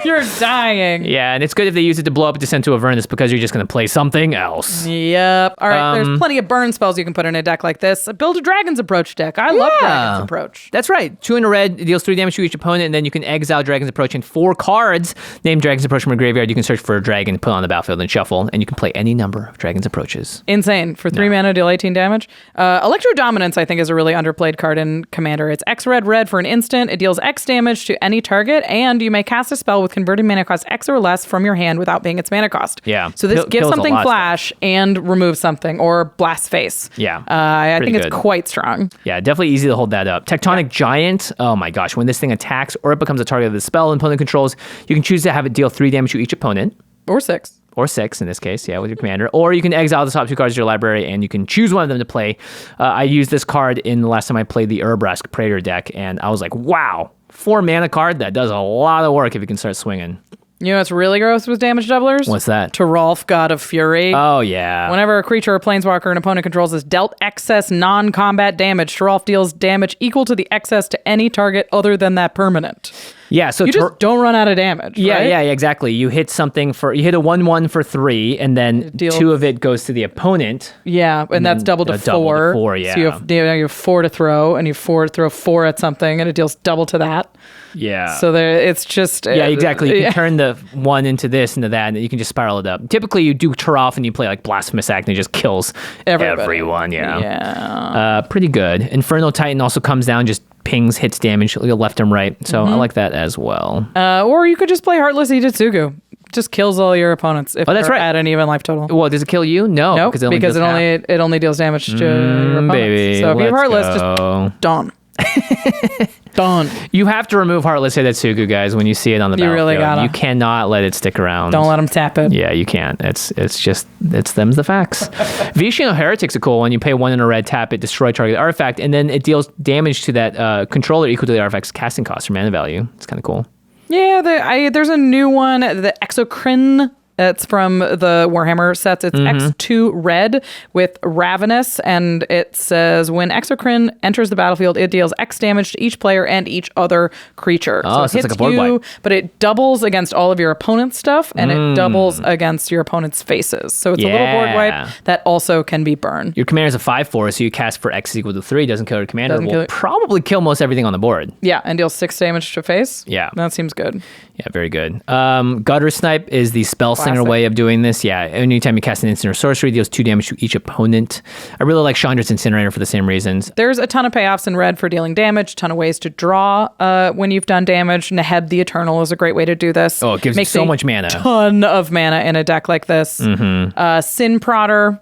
You're dying. Yeah, and it's good if they use it to blow up Descent to Avernus because you're just going to play something else. Yep. All right, there's plenty of burn spells you can put in a deck like this. Build a Dragon's Approach deck. I love Dragon's Approach. That's right. 2 in a red, it deals 3 damage to each opponent, and then you can exile Dragon's Approach and 4 cards. Name Dragon's Approach from a graveyard. You can search for a dragon, put it on the battlefield, and shuffle, and you can play any number of Dragon's Approaches. Insane. For 3 mana, deal 18 damage. Electro Dominance, I think, is a really underplayed card in Commander. It's X red for an instant. It deals X damage to any target, and you may cast a spell with converted mana cost X or less from your hand without paying its mana cost. Yeah. So this Kills gives a something lot of flash and remove something, or blast face. Yeah. I Pretty think good. it's quite strong. Yeah, definitely easy to hold that up. Tectonic Giant, oh my gosh, when this thing attacks or it becomes a target of the spell an opponent controls, you can choose to have it deal 3 damage to each opponent. Or 6. Or 6 in this case, yeah, with your commander. Or you can exile the top 2 cards of your library and you can choose one of them to play. I used this card in the last time I played the Urbrask Praetor deck, and I was like, wow, 4 mana card? That does a lot of work if you can start swinging. You know what's really gross with damage doublers? What's that? Taralf, God of Fury. Oh, yeah. Whenever a creature or planeswalker an opponent controls is dealt excess non-combat damage, Taralf deals damage equal to the excess to any target other than that permanent. Yeah, so You just don't run out of damage. Yeah, right? yeah, exactly. You hit something you hit a 1/1 for 3, and then Deal- 2 of it goes to the opponent. Yeah, and that's double to 4. double to 4, yeah. So you have 4 to throw, and you throw 4 at something, and it deals double to that. Yeah. So it's just... Yeah, exactly. You can turn the 1 into this, into that, and you can just spiral it up. Typically, you do Taralf and you play like Blasphemous Act, and it just kills Everybody. everyone. Yeah. Yeah. Pretty good. Inferno Titan also comes down, just pings, hits damage left and right. So I like that as well. Or you could just play Heartless Iditsugu. Just kills all your opponents if that's they're right. at an even life total. Well, does it kill you? No, No, because it only deals damage to your opponents. baby, So if you have let's Heartless, go. just done. Done. You have to remove Heartless Hidetsugu, guys, when you see it on the You battlefield. really gotta. You cannot let it stick around. Don't let them tap it. Yeah, you can't. It's them's the facts. Vishino Heretic's a cool one. You pay 1 in a red, tap it, destroy target artifact, and then it deals damage to that controller equal to the artifact's casting cost or mana value. It's kind of cool. Yeah, there's a new one, the Exocrine. It's from the Warhammer sets. It's X2 red with Ravenous, and it says when Exocrine enters the battlefield, it deals X damage to each player and each other creature. Oh, so it it's like hits a board you, wipe. but it doubles against all of your opponent's stuff, and it doubles against your opponent's faces. So it's a little board Yeah. wipe that also can be burned. Your commander's a 5/4, so you cast for X equal to 3. Doesn't kill your commander. Doesn't kill Will it. probably kill most everything on the board. Yeah, and deals 6 damage to face. Yeah. That seems good. Yeah, very good. Gutter Snipe is the spell slinger Classic. way of doing this. Yeah, anytime you cast an instant or sorcery, it deals 2 damage to each opponent. I really like Chandra's Incinerator for the same reasons. There's a ton of payoffs in red for dealing damage, a ton of ways to draw when you've done damage. Neheb the Eternal is a great way to do this. Oh, it gives you so much mana. Ton of mana in a deck like this. Sin Prodder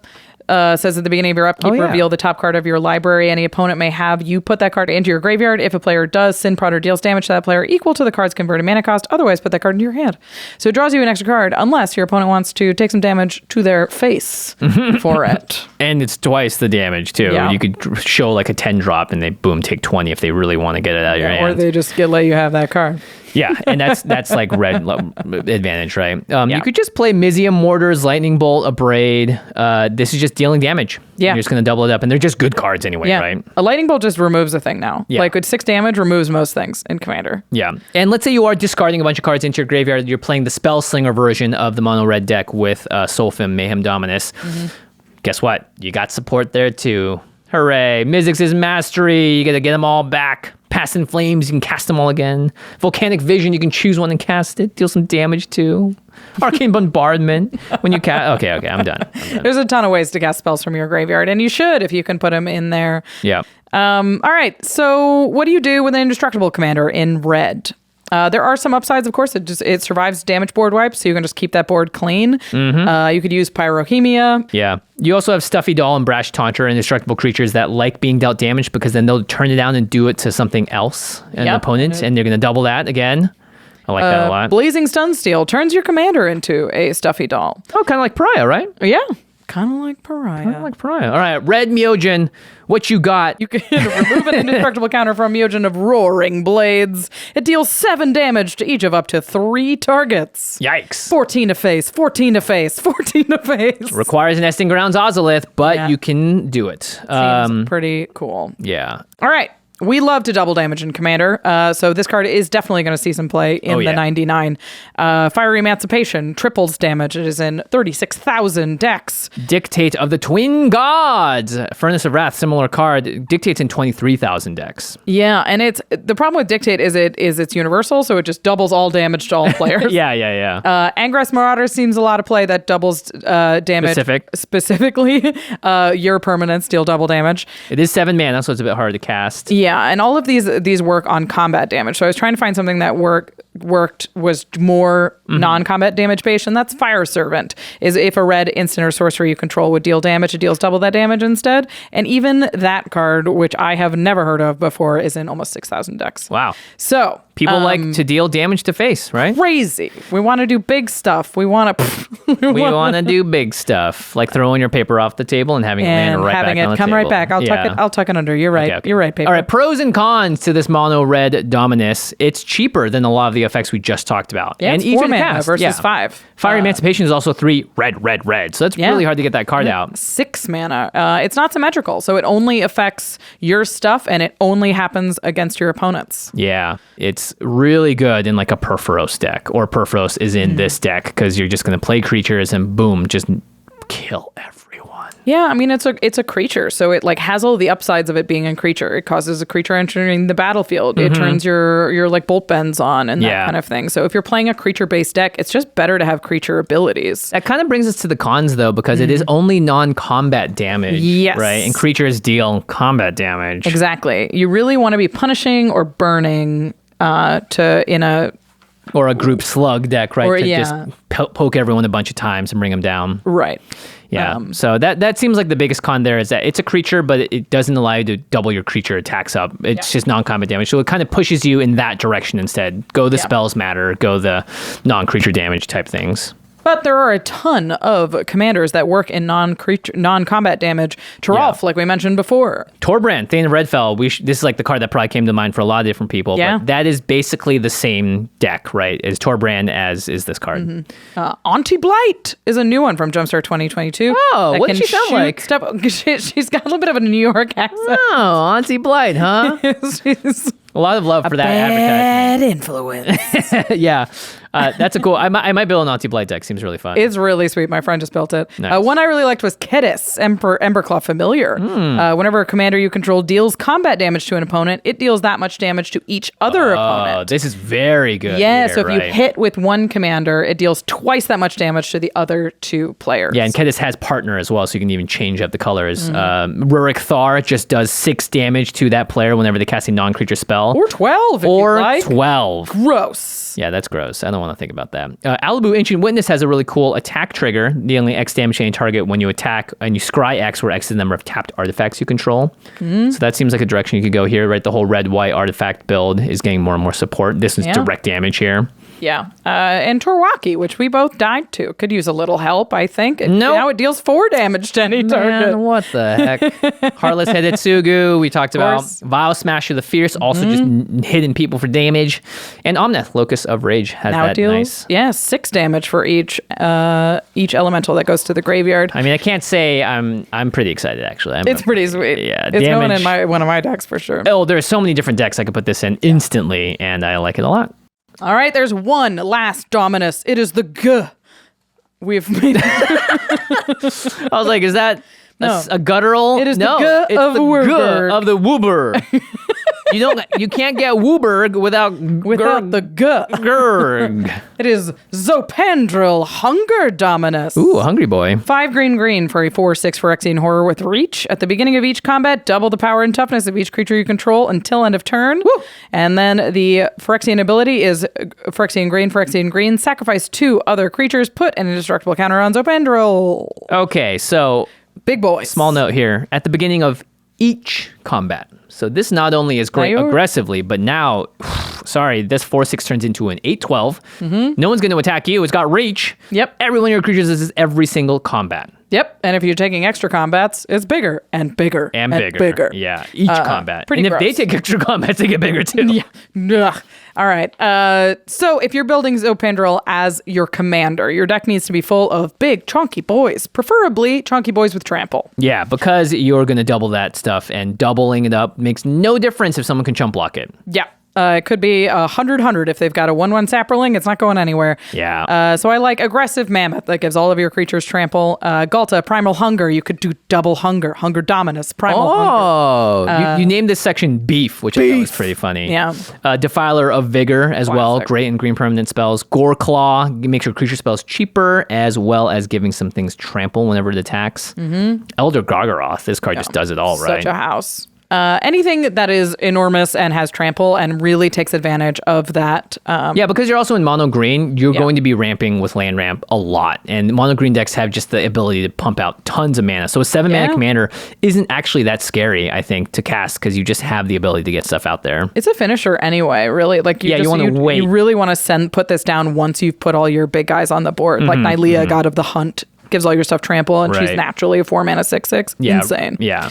says at the beginning of your upkeep, reveal the top card of your library any opponent may have. You put that card into your graveyard. If a player does, Sin Prodder deals damage to that player equal to the card's converted mana cost. Otherwise, put that card into your hand. So it draws you an extra card unless your opponent wants to take some damage to their face for it. And it's twice the damage, too. Yeah. You could show like a 10 drop and they, boom, take 20 if they really want to get it out of your Or hand. they just let you have that card. Yeah, and that's like red advantage, right? You could just play Mizium, Mortars, Lightning Bolt, Abrade. This is just dealing damage. Yeah. You're just going to double it up, and they're just good cards anyway, right? A Lightning Bolt just removes a thing now. Yeah. Like with 6 damage, removes most things in Commander. Yeah, and let's say you are discarding a bunch of cards into your graveyard. You're playing the Spellslinger version of the mono red deck with Soulfim, Mayhem Dominus. Guess what? You got support there too. Hooray! Mizzix's Mastery. You got to get them all back. Pass in Flames. You can cast them all again. Volcanic Vision. You can choose one and cast it. Deal some damage too. Arcane Bombardment. When you cast. Okay. I'm done. There's a ton of ways to cast spells from your graveyard, and you should if you can put them in there. Yeah. All right. So, what do you do with an indestructible commander in red? There are some upsides, of course. It survives damage board wipes, so you can just keep that board clean. You could use Pyrohemia. Yeah. You also have Stuffy Doll and Brash Taunter, indestructible creatures that like being dealt damage because then they'll turn it down and do it to something else, an opponent, and they're going to double that again. I like that a lot. Blazing Stunsteel turns your commander into a Stuffy Doll. Oh, kind of like Pariah, right? Yeah. Kind of like Pariah. All right, Red Myojin, what you got? You can remove an indestructible counter from Myojin of Roaring Blades. It deals 7 damage to each of up to 3 targets. Yikes. 14 to face, 14 to face, 14 to face. Requires Nesting Grounds Ozolith, but you can do it. Seems pretty cool. Yeah. All right. We love to double damage in Commander, so this card is definitely going to see some play in the 99. Fiery Emancipation triples damage. It is in 36,000 decks. Dictate of the Twin Gods. Furnace of Wrath, similar card. Dictates in 23,000 decks. Yeah, and it's the problem with Dictate is it's universal, so it just doubles all damage to all players. Yeah. Angrass Marauder seems a lot of play that doubles damage. Specifically, your permanents deal double damage. It is 7 mana, so it's a bit hard to cast. Yeah, and all of these work on combat damage. So I was trying to find something that worked was more non-combat damage based, and that's Fire Servant. Is if a red instant or sorcery you control would deal damage, it deals double that damage instead. And even that card, which I have never heard of before, is in almost 6,000 decks. Wow. So people like to deal damage to face, right? Crazy. We want to do big stuff. We want to do big stuff, like throwing your paper off the table and having it land right back on the table. Come right back. I'll tuck it under. You're right. Okay. You're right, paper. All right. Pros and cons to this mono red Dominus. It's cheaper than a lot of the effects we just talked about. Yeah, and it's 4 even mana cast. versus 5. Fiery Emancipation is also 3 red. So that's really hard to get that card out. 6 mana. It's not symmetrical, so it only affects your stuff and it only happens against your opponents. Yeah, it's really good in like a Perforos deck, or Perforos is in this deck because you're just going to play creatures and boom, just kill everyone. Yeah, I mean it's a creature, so it like has all the upsides of it being a creature. It causes a creature entering the battlefield. It turns your like bolt bends on and that kind of thing. So if you're playing a creature-based deck, it's just better to have creature abilities. That kind of brings us to the cons though, because it is only non-combat damage. Yes. Right? And creatures deal combat damage. Exactly. You really want to be punishing or burning or a group slug deck, right? Or, to just poke everyone a bunch of times and bring them down. Right. Yeah. So that seems like the biggest con there is that it's a creature, but it doesn't allow you to double your creature attacks up. It's just non-combat damage. So it kind of pushes you in that direction instead. Go the spells matter, go the non-creature damage type things. But there are a ton of commanders that work in non-combat damage. Toralf, like we mentioned before. Torbrand, Thane of Redfell. This is like the card that probably came to mind for a lot of different people. Yeah. But that is basically the same deck, right? As Torbrand as is this card. Auntie Blight is a new one from Jumpstart 2022. Oh, what does she sound like? She's got a little bit of a New York accent. Oh, Auntie Blight, huh? She's a lot of love for that bad influence. Yeah. That's a cool. I might build an Auntie Blight deck. Seems really fun. It's really sweet. My friend just built it. Nice. One I really liked was Kedis, Emberclaw Familiar. Whenever a commander you control deals combat damage to an opponent, it deals that much damage to each other opponent. Oh, this is very good. Yeah, here, so if you hit with one commander, it deals twice that much damage to the other 2 players. Yeah, and Kedis has partner as well, so you can even change up the colors. Rurik Thar just does 6 damage to that player whenever they cast a non-creature spell. Or 12 if you like. 12. Gross. Yeah, that's gross. I don't want to think about that. Alibu Ancient Witness has a really cool attack trigger, dealing X damage to any target when you attack, and you scry X, where X is the number of tapped artifacts you control. So that seems like a direction you could go here, right? The whole red-white artifact build is getting more and more support. This is direct damage here. Yeah. And Torwaki, which we both died to, could use a little help, I think. Now it deals 4 damage to any target. Man, what the heck? Heartless Headed Tsugu, we talked about. Vile Smasher the Fierce, also just hitting people for damage. And Omnath, Locus of Rage, has now that deals, nice. 6 damage for each elemental that goes to the graveyard. I mean, I can't say I'm pretty excited, actually. It's pretty sweet. Yeah, it's damage. going in one of my decks for sure. Oh, there's so many different decks I could put this in instantly, and I like it a lot. All right, there's one last Dominus. It is the G. We've made it. I was like, is that No. a guttural? It is no, the G it's of the Wooburg. G of the Wooburg. You can't get Wooburg without the G. Gurg. It is Zopandrel Hunger Dominus. Ooh, a hungry boy. 5 green for a 4/6 Phyrexian Horror with Reach. At the beginning of each combat, double the power and toughness of each creature you control until end of turn. Woo! And then the Phyrexian ability is Phyrexian Green. Sacrifice 2 other creatures. Put an indestructible counter on Zopandrel. Okay, so Big boy. small note here. At the beginning of each combat. So this not only is great aggressively, but now, this 4/6 turns into an 8/12. No one's going to attack you. It's got reach. Yep. Every one of your creatures is every single combat. Yep. And if you're taking extra combats, it's bigger and bigger And bigger. Yeah, each combat. pretty and if they gross. take extra combats, they get bigger too. Yeah. Ugh. All right. So if you're building Zopandrel as your commander, your deck needs to be full of big, chunky boys, preferably chunky boys with trample. Yeah, because you're going to double that stuff, and doubling it up makes no difference if someone can chump block it. Yeah. It could be 100 if they've got a 1/1 Saproling. It's not going anywhere. Yeah. So I like Aggressive Mammoth. That gives all of your creatures trample. Galta, Primal Hunger. You could do double Hunger. Hunger Dominus. Primal Hunger. Oh, you named this section Beef, which I thought was pretty funny. Yeah. Defiler of Vigor as well. Classic. Great in green permanent spells. Gore Claw makes your creature spells cheaper, as well as giving some things trample whenever it attacks. Elder Gargaroth. This card just does it all right. Such a house. Anything that is enormous and has trample and really takes advantage of that. Yeah, because you're also in mono green, you're going to be ramping with land ramp a lot. And mono green decks have just the ability to pump out tons of mana. So a 7-mana commander isn't actually that scary, I think, to cast because you just have the ability to get stuff out there. It's a finisher anyway, really. Like you want to wait. You really want to put this down once you've put all your big guys on the board. Like Nylea, God of the Hunt, gives all your stuff trample, and she's naturally a 4-mana 6/6. Yeah, Insane. Yeah.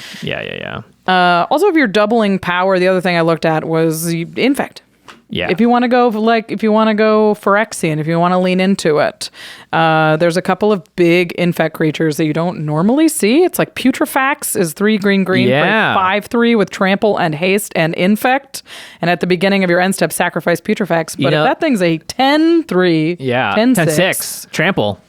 Also, if you're doubling power, the other thing I looked at was Infect. Yeah. If you want to go Phyrexian, if you want to lean into it, there's a couple of big Infect creatures that you don't normally see. It's like Putrefax is 3 green for 5/3 with trample and haste and Infect. And at the beginning of your end step, sacrifice Putrefax. But if that thing's a 10/3, 10/6 trample.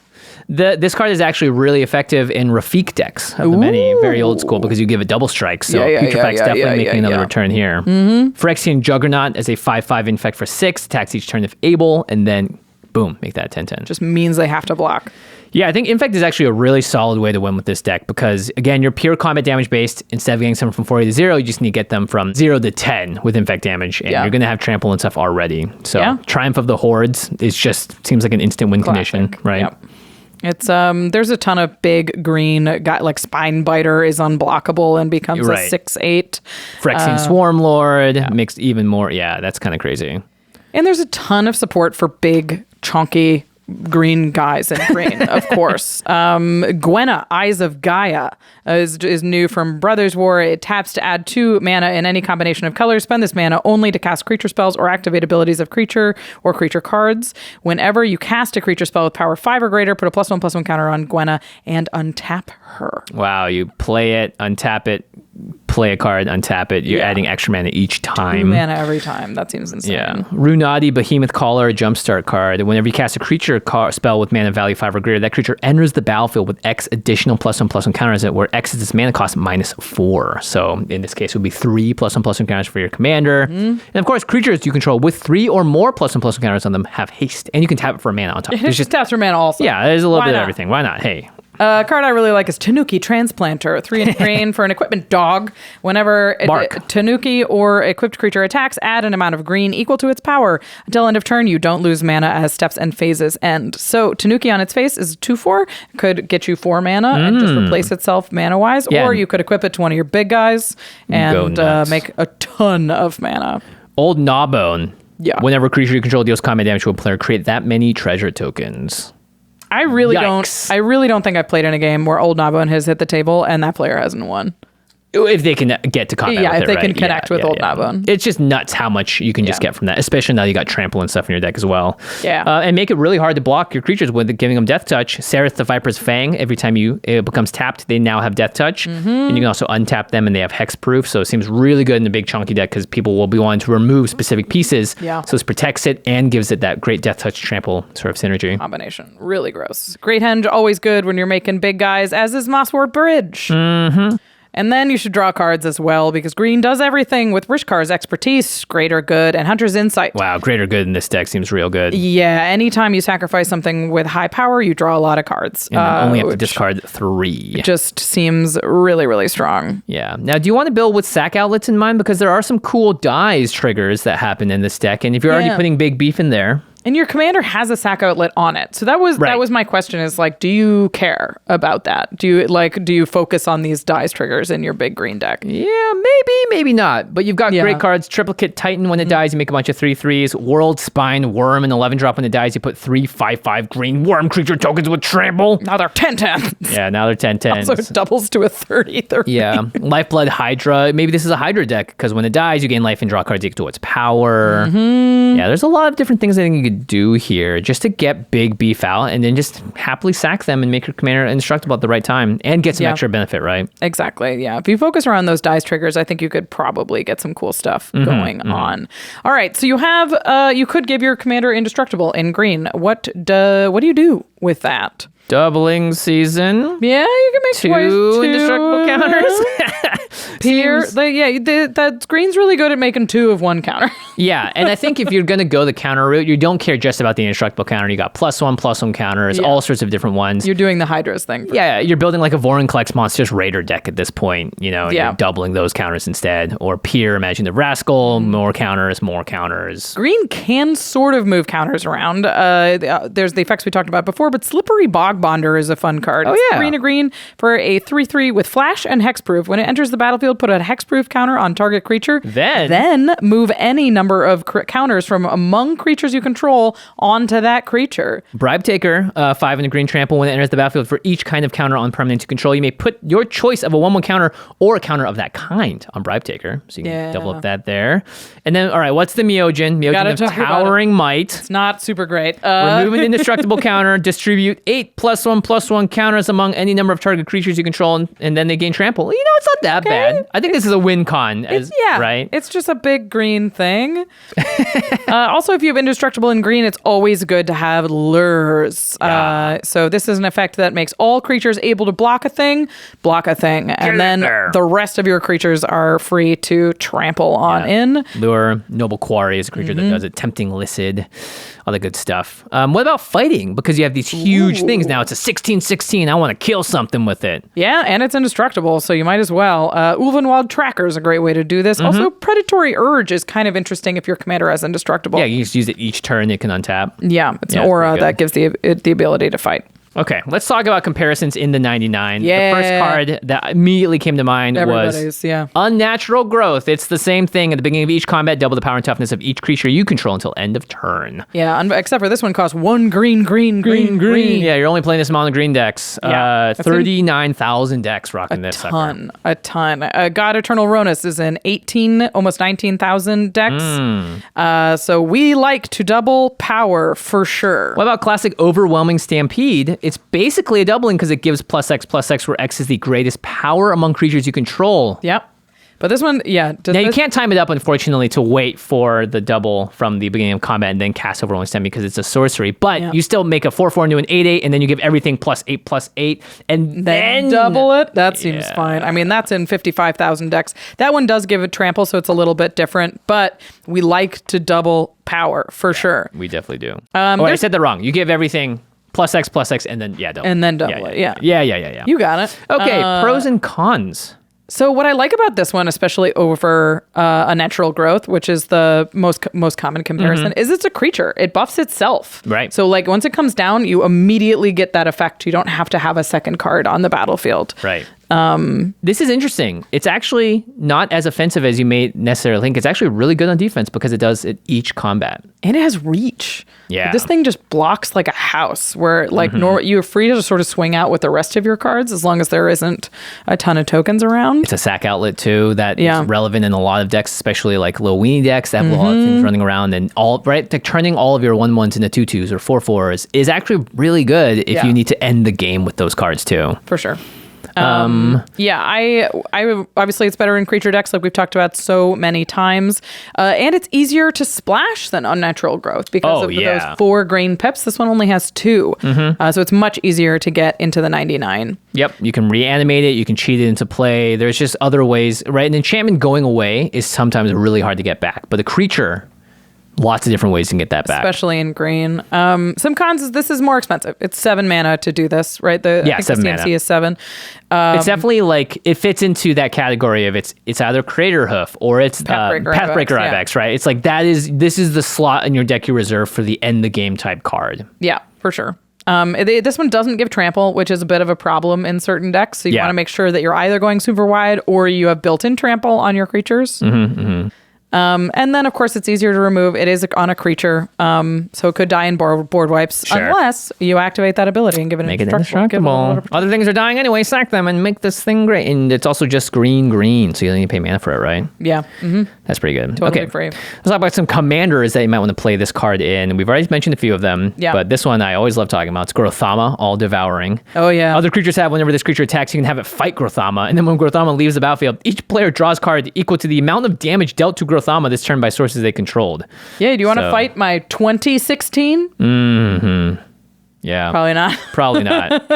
This card is actually really effective in Rafik decks of the many, very old school, because you give it double strike. So Putrefax definitely making another return here. Phyrexian Juggernaut as a 5/5 infect for 6, attacks each turn if able, and then boom, make that 10/10. Just means they have to block. Yeah, I think Infect is actually a really solid way to win with this deck because, again, you're pure combat damage based. Instead of getting someone from 40 to 0, you just need to get them from 0 to 10 with Infect damage, and you're going to have trample and stuff already. So Triumph of the Hordes seems like an instant win condition, right? Yep. It's there's a ton of big green guy like Spinebiter is unblockable and becomes a 6/8. Phyrexian Swarmlord makes even more. Yeah, that's kind of crazy. And there's a ton of support for big, chunky green guys in green, of course. Gwenna, Eyes of Gaia, is new from Brothers War. It taps to add 2 mana in any combination of colors. Spend this mana only to cast creature spells or activate abilities of creature or creature cards. Whenever you cast a creature spell with power 5 or greater, put a +1/+1 counter on Gwenna and untap her. Wow, you play it, untap it, play a card, untap it. You're adding extra mana each time. 2 mana every time. That seems insane. Yeah. Runati, Behemoth Caller, a jumpstart card. Whenever you cast a creature spell with mana value 5 or greater, that creature enters the battlefield with X additional +1/+1 counters, where X is its mana cost -4. So in this case, it would be 3 +1/+1 counters for your commander. And of course, creatures you control with 3 or more +1/+1 counters on them have haste, and you can tap it for mana on top. It just taps for mana also. Yeah, there's a little Why bit not? of everything. Why not? Hey. A card I really like is Tanuki Transplanter, 3 and green for an equipment dog. Whenever Tanuki or equipped creature attacks, add an amount of green equal to its power. Until end of turn, you don't lose mana as steps and phases end. So Tanuki on its face is 2/4, could get you 4 mana and just replace itself mana-wise. Yeah. Or you could equip it to one of your big guys and make a ton of mana. Old Gnawbone. Yeah. Whenever a creature you control deals combat damage to a player, create that many treasure tokens. I really Yikes. don't think I've played in a game where Old Nabon has hit the table and that player hasn't won. If they can get to combat Yeah, with if it, they can right? connect with Old Nabon. It's just nuts how much you can just get from that, especially now you got trample and stuff in your deck as well. Yeah. And make it really hard to block your creatures with giving them Death Touch. Sereth the Viper's Fang, every time it becomes tapped, they now have Death Touch. Mm-hmm. And you can also untap them and they have Hexproof, so it seems really good in a big chunky deck because people will be wanting to remove specific pieces. Yeah. So this protects it and gives it that great Death Touch trample sort of synergy. Combination. Really gross. Great Henge, always good when you're making big guys, as is Mosswort Bridge. Mm-hmm. And then you should draw cards as well, because green does everything with Rishkar's Expertise, Greater Good, and Hunter's Insight. Wow, Greater Good in this deck seems real good. Yeah, anytime you sacrifice something with high power, you draw a lot of cards. And then only have to which discard 3. just seems really, really strong. Yeah. Now, do you want to build with sack outlets in mind? Because there are some cool dies triggers that happen in this deck. And if you're already putting big beef in there... And your commander has a sack outlet on it. So that was my question is like, do you care about that? Do you focus on these dice triggers in your big green deck? Yeah, maybe not. But you've got great cards. Triplicate Titan, when it dies, you make a bunch of 3/3s. World Spine Worm, an 11-drop when it dies, you put 3 5/5 green worm creature tokens with trample. Now they're 10/10. Yeah, now they're 10/10. So it doubles to a 30/30. Yeah. Lifeblood Hydra. Maybe this is a Hydra deck, because when it dies, you gain life and draw cards equal to its power. Mm-hmm. Yeah, there's a lot of different things I think you could do here just to get big beef out and then just happily sack them and make your commander indestructible at the right time and get some extra benefit, right? Exactly. Yeah. If you focus around those dice triggers, I think you could probably get some cool stuff going on. All right. So you have you could give your commander indestructible in green. What do you do with that? Doubling season. Yeah, you can make two indestructible counters. Here, that green's really good at making 2 of 1 counter. Yeah, and I think if you're going to go the counter route, you don't care just about the indestructible counter. You got +1/+1 counters, all sorts of different ones. You're doing the Hydras thing. Yeah, you're building like a Vorinclex Monsters Raider deck at this point, and you're doubling those counters instead. Or Pier, Imagine the Rascal, more counters. Green can sort of move counters around. There's the effects we talked about before, but Slippery Bog Bonder is a fun card. It's green for a 3/3 with flash and hexproof. When it enters the battlefield, put a hexproof counter on target creature. Then move any number of counters from among creatures you control onto that creature. Bribe Taker, 5 in a green trample. When it enters the battlefield, for each kind of counter on permanent you control, you may put your choice of a 1/1 counter or a counter of that kind on Bribe Taker. So you can double up that there. And then, all right, what's the Meogen? Meogen of Towering Might. It's not super great. Remove an indestructible counter, distribute 8 +1/+1 counters among any number of target creatures you control, and then they gain trample. It's not that bad. I think this is a win con, right? It's just a big green thing. Also, if you have indestructible in green, it's always good to have lures. So this is an effect that makes all creatures able to block a thing, and then the rest of your creatures are free to trample on in. Lure, Noble Quarry is a creature that does it, Tempting Licid, all the good stuff. What about fighting? Because you have these huge things now. It's a 16/16. I want to kill something with it. Yeah, and it's indestructible, so you might as well. Ulvenwald Tracker is a great way to do this. Also, Predatory Urge is kind of interesting if your commander has indestructible. Yeah, you just use it each turn. It can untap. Yeah, it's an aura that gives the ability to fight. Okay, let's talk about comparisons in the 99. Yeah. The first card that immediately came to mind was Unnatural Growth. It's the same thing. At the beginning of each combat, double the power and toughness of each creature you control until end of turn. Yeah, except for this one costs 1 green. Yeah, you're only playing this amount of green decks. 39,000 decks rocking this sucker. A ton. God Eternal Ronus is in 18, almost 19,000 decks. So we like to double power for sure. What about classic Overwhelming Stampede? It's basically a doubling because it gives +X/+X, where X is the greatest power among creatures you control. Yep. But this one, now you can't time it up, unfortunately, to wait for the double from the beginning of combat and then cast Overwhelming Stampede because it's a sorcery. But you still make a 4/4 into an 8/8, and then you give everything +8/+8, and then double it. That seems fine. I mean, that's in 55,000 decks. That one does give it trample, so it's a little bit different. But we like to double power for sure. We definitely do. I said that wrong. You give everything +X/+X, and then double. And then double it. Yeah. You got it. Okay, pros and cons. So what I like about this one, especially over Unnatural Growth, which is the most common comparison, is it's a creature. It buffs itself. Right. So once it comes down, you immediately get that effect. You don't have to have a second card on the battlefield. Right. This is interesting. It's actually not as offensive as you may necessarily think. It's actually really good on defense because it does it each combat. And it has reach. Yeah. This thing just blocks like a house where like you're free to sort of swing out with the rest of your cards as long as there isn't a ton of tokens around. It's a sack outlet too that is relevant in a lot of decks, especially like low weenie decks that have a lot of things running around, and like turning all of your 1/1s into 2/2s or 4/4s is actually really good if you need to end the game with those cards too. For sure. I obviously it's better in creature decks like we've talked about so many times, and it's easier to splash than Unnatural Growth because of those 4 green pips. This one only has 2, so it's much easier to get into the 99. Yep, you can reanimate it, you can cheat it into play. There's just other ways, right? An enchantment going away is sometimes really hard to get back, but a creature, lots of different ways to get that back. Especially in green. Some cons is this is more expensive. It's 7 mana to do this, right? I think 7 the CMC mana. is 7. It's definitely like, it fits into that category of it's either Crater Hoof or it's Pathbreaker Ibex, right? It's like this is the slot in your deck you reserve for the end the game type card. Yeah, for sure. This one doesn't give trample, which is a bit of a problem in certain decks. So you want to make sure that you're either going super wide or you have built-in trample on your creatures. And then, of course, it's easier to remove. It is on a creature, so it could die in board wipes unless you activate that ability and give it an indestructible. Other things are dying anyway. Sack them and make this thing great. And it's also just green, so you don't need to pay mana for it, right? Yeah. That's pretty good. Totally okay, free. Let's talk about some commanders that you might want to play this card in. We've already mentioned a few of them, but this one I always love talking about. It's Grothama, All Devouring. Oh, yeah. Other creatures have, whenever this creature attacks, you can have it fight Grothama. And then when Grothama leaves the battlefield, each player draws card equal to the amount of damage dealt to Grothama this turn by sources they controlled. Yeah, do you want to fight my 2016? Yeah. Probably not. Probably not.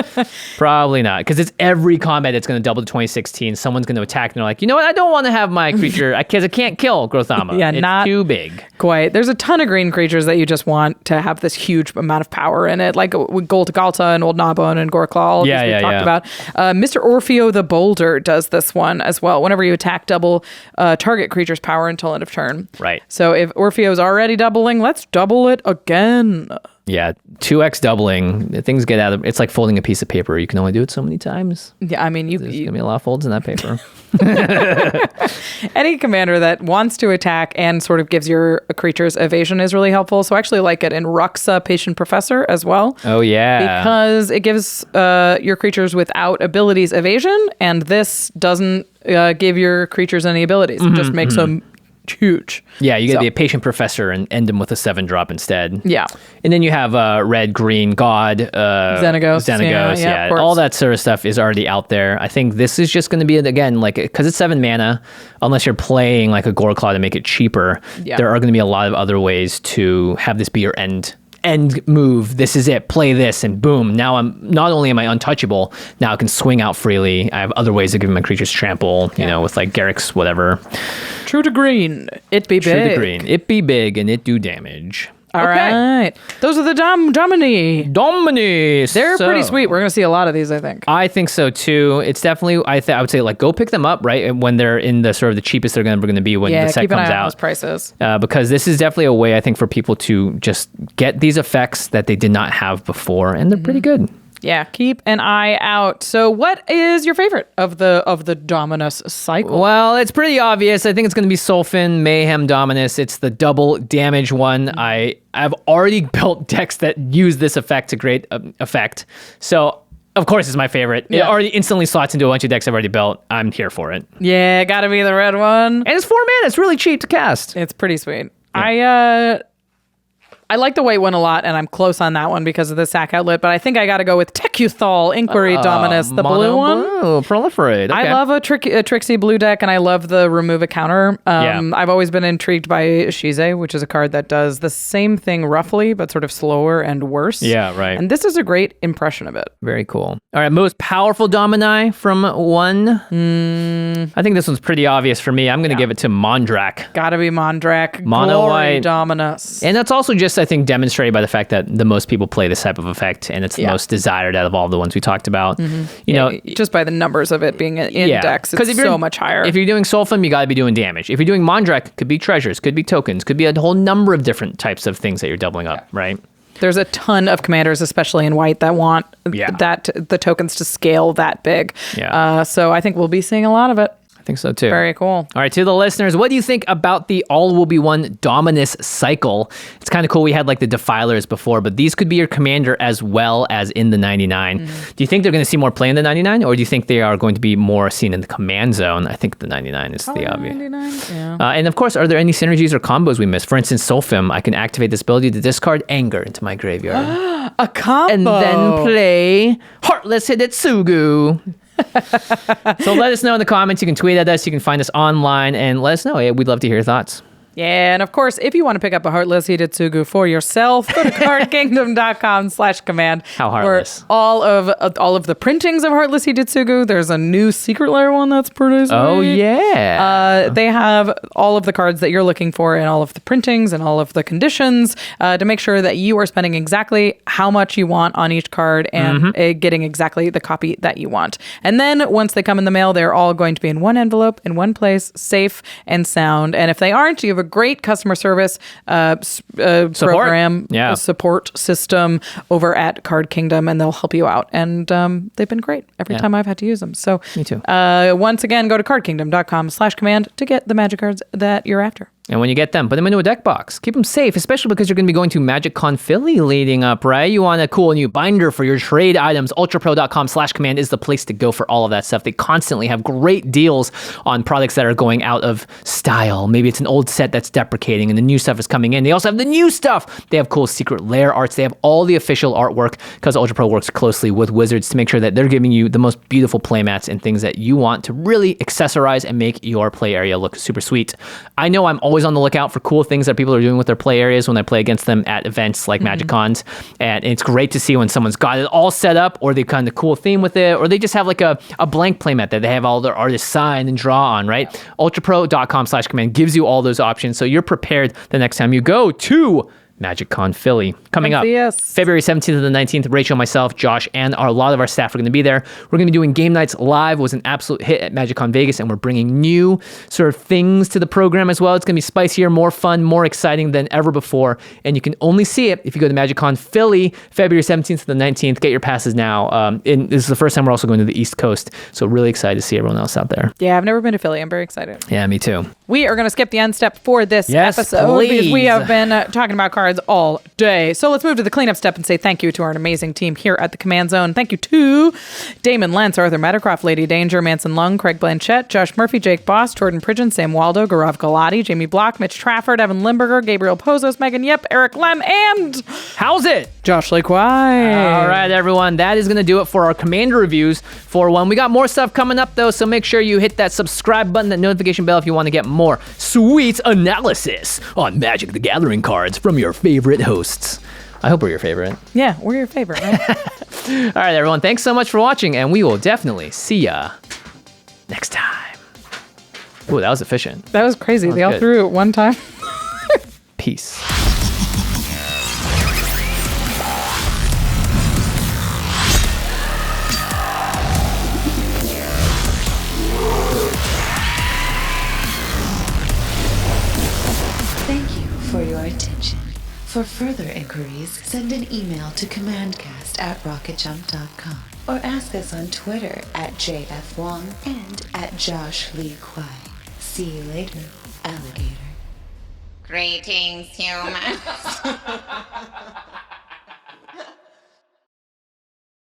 Probably not. Because it's every combat that's going to double to 2016. Someone's going to attack and they're like, you know what? I don't want to have my creature because I can't kill Grothama. Yeah, it's not too big. Quite. There's a ton of green creatures that you just want to have this huge amount of power in it, like with Galta and Old Nabon and Goreclaw, all these we talked about. Mr. Orfeo the Boulder does this one as well. Whenever you attack, double target creature's power until end of turn. Right. So if Orfeo's already doubling, let's double it again. Yeah, 2x doubling. Things get out of it's like folding a piece of paper. You can only do it so many times. Yeah, I mean, There's going to be a lot of folds in that paper. Any commander that wants to attack and sort of gives your creatures evasion is really helpful. So I actually like it in Ruxa, Patient Professor as well. Oh, yeah. Because it gives your creatures without abilities evasion, and this doesn't give your creatures any abilities. It just makes them huge. Yeah, you got to be a Patient Professor and end them with a 7-drop instead. Yeah. And then you have red, green, God, Xenagos. Yeah, all that sort of stuff is already out there. I think this is just going to be, again, like, because it's 7 mana, unless you're playing like a Goreclaw to make it cheaper, there are going to be a lot of other ways to have this be your end move. This is it. Play this, and boom. Now not only am I untouchable, now I can swing out freely. I have other ways of giving my creatures trample, you know, with like Garrick's whatever. True to green. It be big. True to green. It be big and it do damage. All right. Those are the Domini. Dominis. They're pretty sweet. We're going to see a lot of these, I think. I think so too. It's definitely, I would say, like, go pick them up, right? And when they're in the sort of the cheapest they're going to be when the set keep an comes eye on out. those prices. Because this is definitely a way, I think, for people to just get these effects that they did not have before, and they're pretty good. Yeah, keep an eye out. So what is your favorite of the Dominus cycle? Well, it's pretty obvious. I think it's going to be Sulfin, Mayhem, Dominus. It's the double damage one. I've already built decks that use this effect to great effect. So, of course, it's my favorite. It already instantly slots into a bunch of decks I've already built. I'm here for it. Yeah, gotta be the red one. And it's 4 mana. It's really cheap to cast. It's pretty sweet. Yeah. I like the white one a lot, and I'm close on that one because of the sack outlet, but I think I got to go with Tecuthal, Inquiry Dominus, the blue one. Proliferate. Okay. I love a Trixie blue deck, and I love the remove a counter. I've always been intrigued by Shize, which is a card that does the same thing roughly, but sort of slower and worse. Yeah, right. And this is a great impression of it. Very cool. All right, most powerful Domini from one. I think this one's pretty obvious for me. I'm going to give it to Mondrak. Gotta be Mondrak. Mono Glory white. Dominus. And that's also just, I think, demonstrated by the fact that the most people play this type of effect, and it's the most desired out of all the ones we talked about. You know, just by the numbers of it being an index, it's so much higher. If you're doing Sulfim, you got to be doing damage. If you're doing Mondrak, could be treasures, could be tokens, could be a whole number of different types of things that you're doubling up, right? There's a ton of commanders, especially in white, that want the tokens to scale that big. Yeah. So I think we'll be seeing a lot of it. I think so too. Very cool. All right, to the listeners, what do you think about the all will be one Dominus cycle? It's kind of cool. We had like the Defilers before, but these could be your commander as well as in the 99. Do you think they're going to see more play in the 99, or do you think they are going to be more seen in the command zone? I think the 99 is the obvious. 99? Yeah. And of course, are there any synergies or combos we missed? For instance, Solfim, I can activate this ability to discard Anger into my graveyard. A combo. And then play Heartless Hidetsugu. So let us know in the comments. You can tweet at us. You can find us online and let us know. We'd love to hear your thoughts. Yeah, and of course, if you want to pick up a Heartless Hidetsugu for yourself, go to cardkingdom.com/command. How heartless? All of the printings of Heartless Hidetsugu. There's a new secret lair one that's pretty sweet. Oh, yeah. They have all of the cards that you're looking for and all of the printings and all of the conditions to make sure that you are spending exactly how much you want on each card and getting exactly the copy that you want. And then once they come in the mail, they're all going to be in one envelope, in one place, safe and sound. And if they aren't, you have a great customer service program, support system over at Card Kingdom, and they'll help you out. And they've been great every time I've had to use them. So me too. Once again, go to cardkingdom.com/command to get the magic cards that you're after. And when you get them, put them into a deck box. Keep them safe, especially because you're going to be going to MagicCon Philly leading up, right? You want a cool new binder for your trade items. ULTRAPRO.com/command is the place to go for all of that stuff. They constantly have great deals on products that are going out of style. Maybe it's an old set that's deprecating and the new stuff is coming in. They also have the new stuff. They have cool secret lair arts. They have all the official artwork because ULTRAPRO works closely with Wizards to make sure that they're giving you the most beautiful playmats and things that you want to really accessorize and make your play area look super sweet. I know I'm always on the lookout for cool things that people are doing with their play areas when I play against them at events like MagicCons. And it's great to see when someone's got it all set up, or they've kind of cool theme with it, or they just have like a blank playmat that they have all their artists sign and draw on, right? ULTRAPRO.com/command gives you all those options, so you're prepared the next time you go to MagicCon Philly. Coming up, February 17th to the 19th, Rachel, myself, Josh, and a lot of our staff are going to be there. We're going to be doing game nights live. It was an absolute hit at MagicCon Vegas, and we're bringing new sort of things to the program as well. It's going to be spicier, more fun, more exciting than ever before, and you can only see it if you go to MagicCon Philly, February 17th to the 19th. Get your passes now. And this is the first time we're also going to the East Coast, so really excited to see everyone else out there. Yeah, I've never been to Philly. I'm very excited. Yeah, me too. We are going to skip the end step for this episode because we have been talking about cards all day. So let's move to the cleanup step and say thank you to our amazing team here at the Command Zone. Thank you to Damon Lentz, Arthur Meadowcroft, Lady Danger, Manson Lung, Craig Blanchett, Josh Murphy, Jake Boss, Jordan Pridgeon, Sam Waldo, Gaurav Galati, Jamie Block, Mitch Trafford, Evan Limburger, Gabriel Pozos, Megan Yep, Eric Lem, and how's it? Josh Lake White. All right, everyone. That is going to do it for our Commander reviews for one. We got more stuff coming up, though, so make sure you hit that subscribe button, that notification bell if you want to get more sweet analysis on Magic the Gathering cards from your favorite hosts. I hope we're your favorite. Yeah, we're your favorite, right? All right, everyone. Thanks so much for watching, and we will definitely see ya next time. Ooh, that was efficient. That was crazy. They all threw it one time. Peace. Thank you for your attention. For further inquiries, send an email to commandcast@rocketjump.com or ask us on Twitter @JFWong and @JoshLeeQuai. See you later, alligator. Greetings, humans.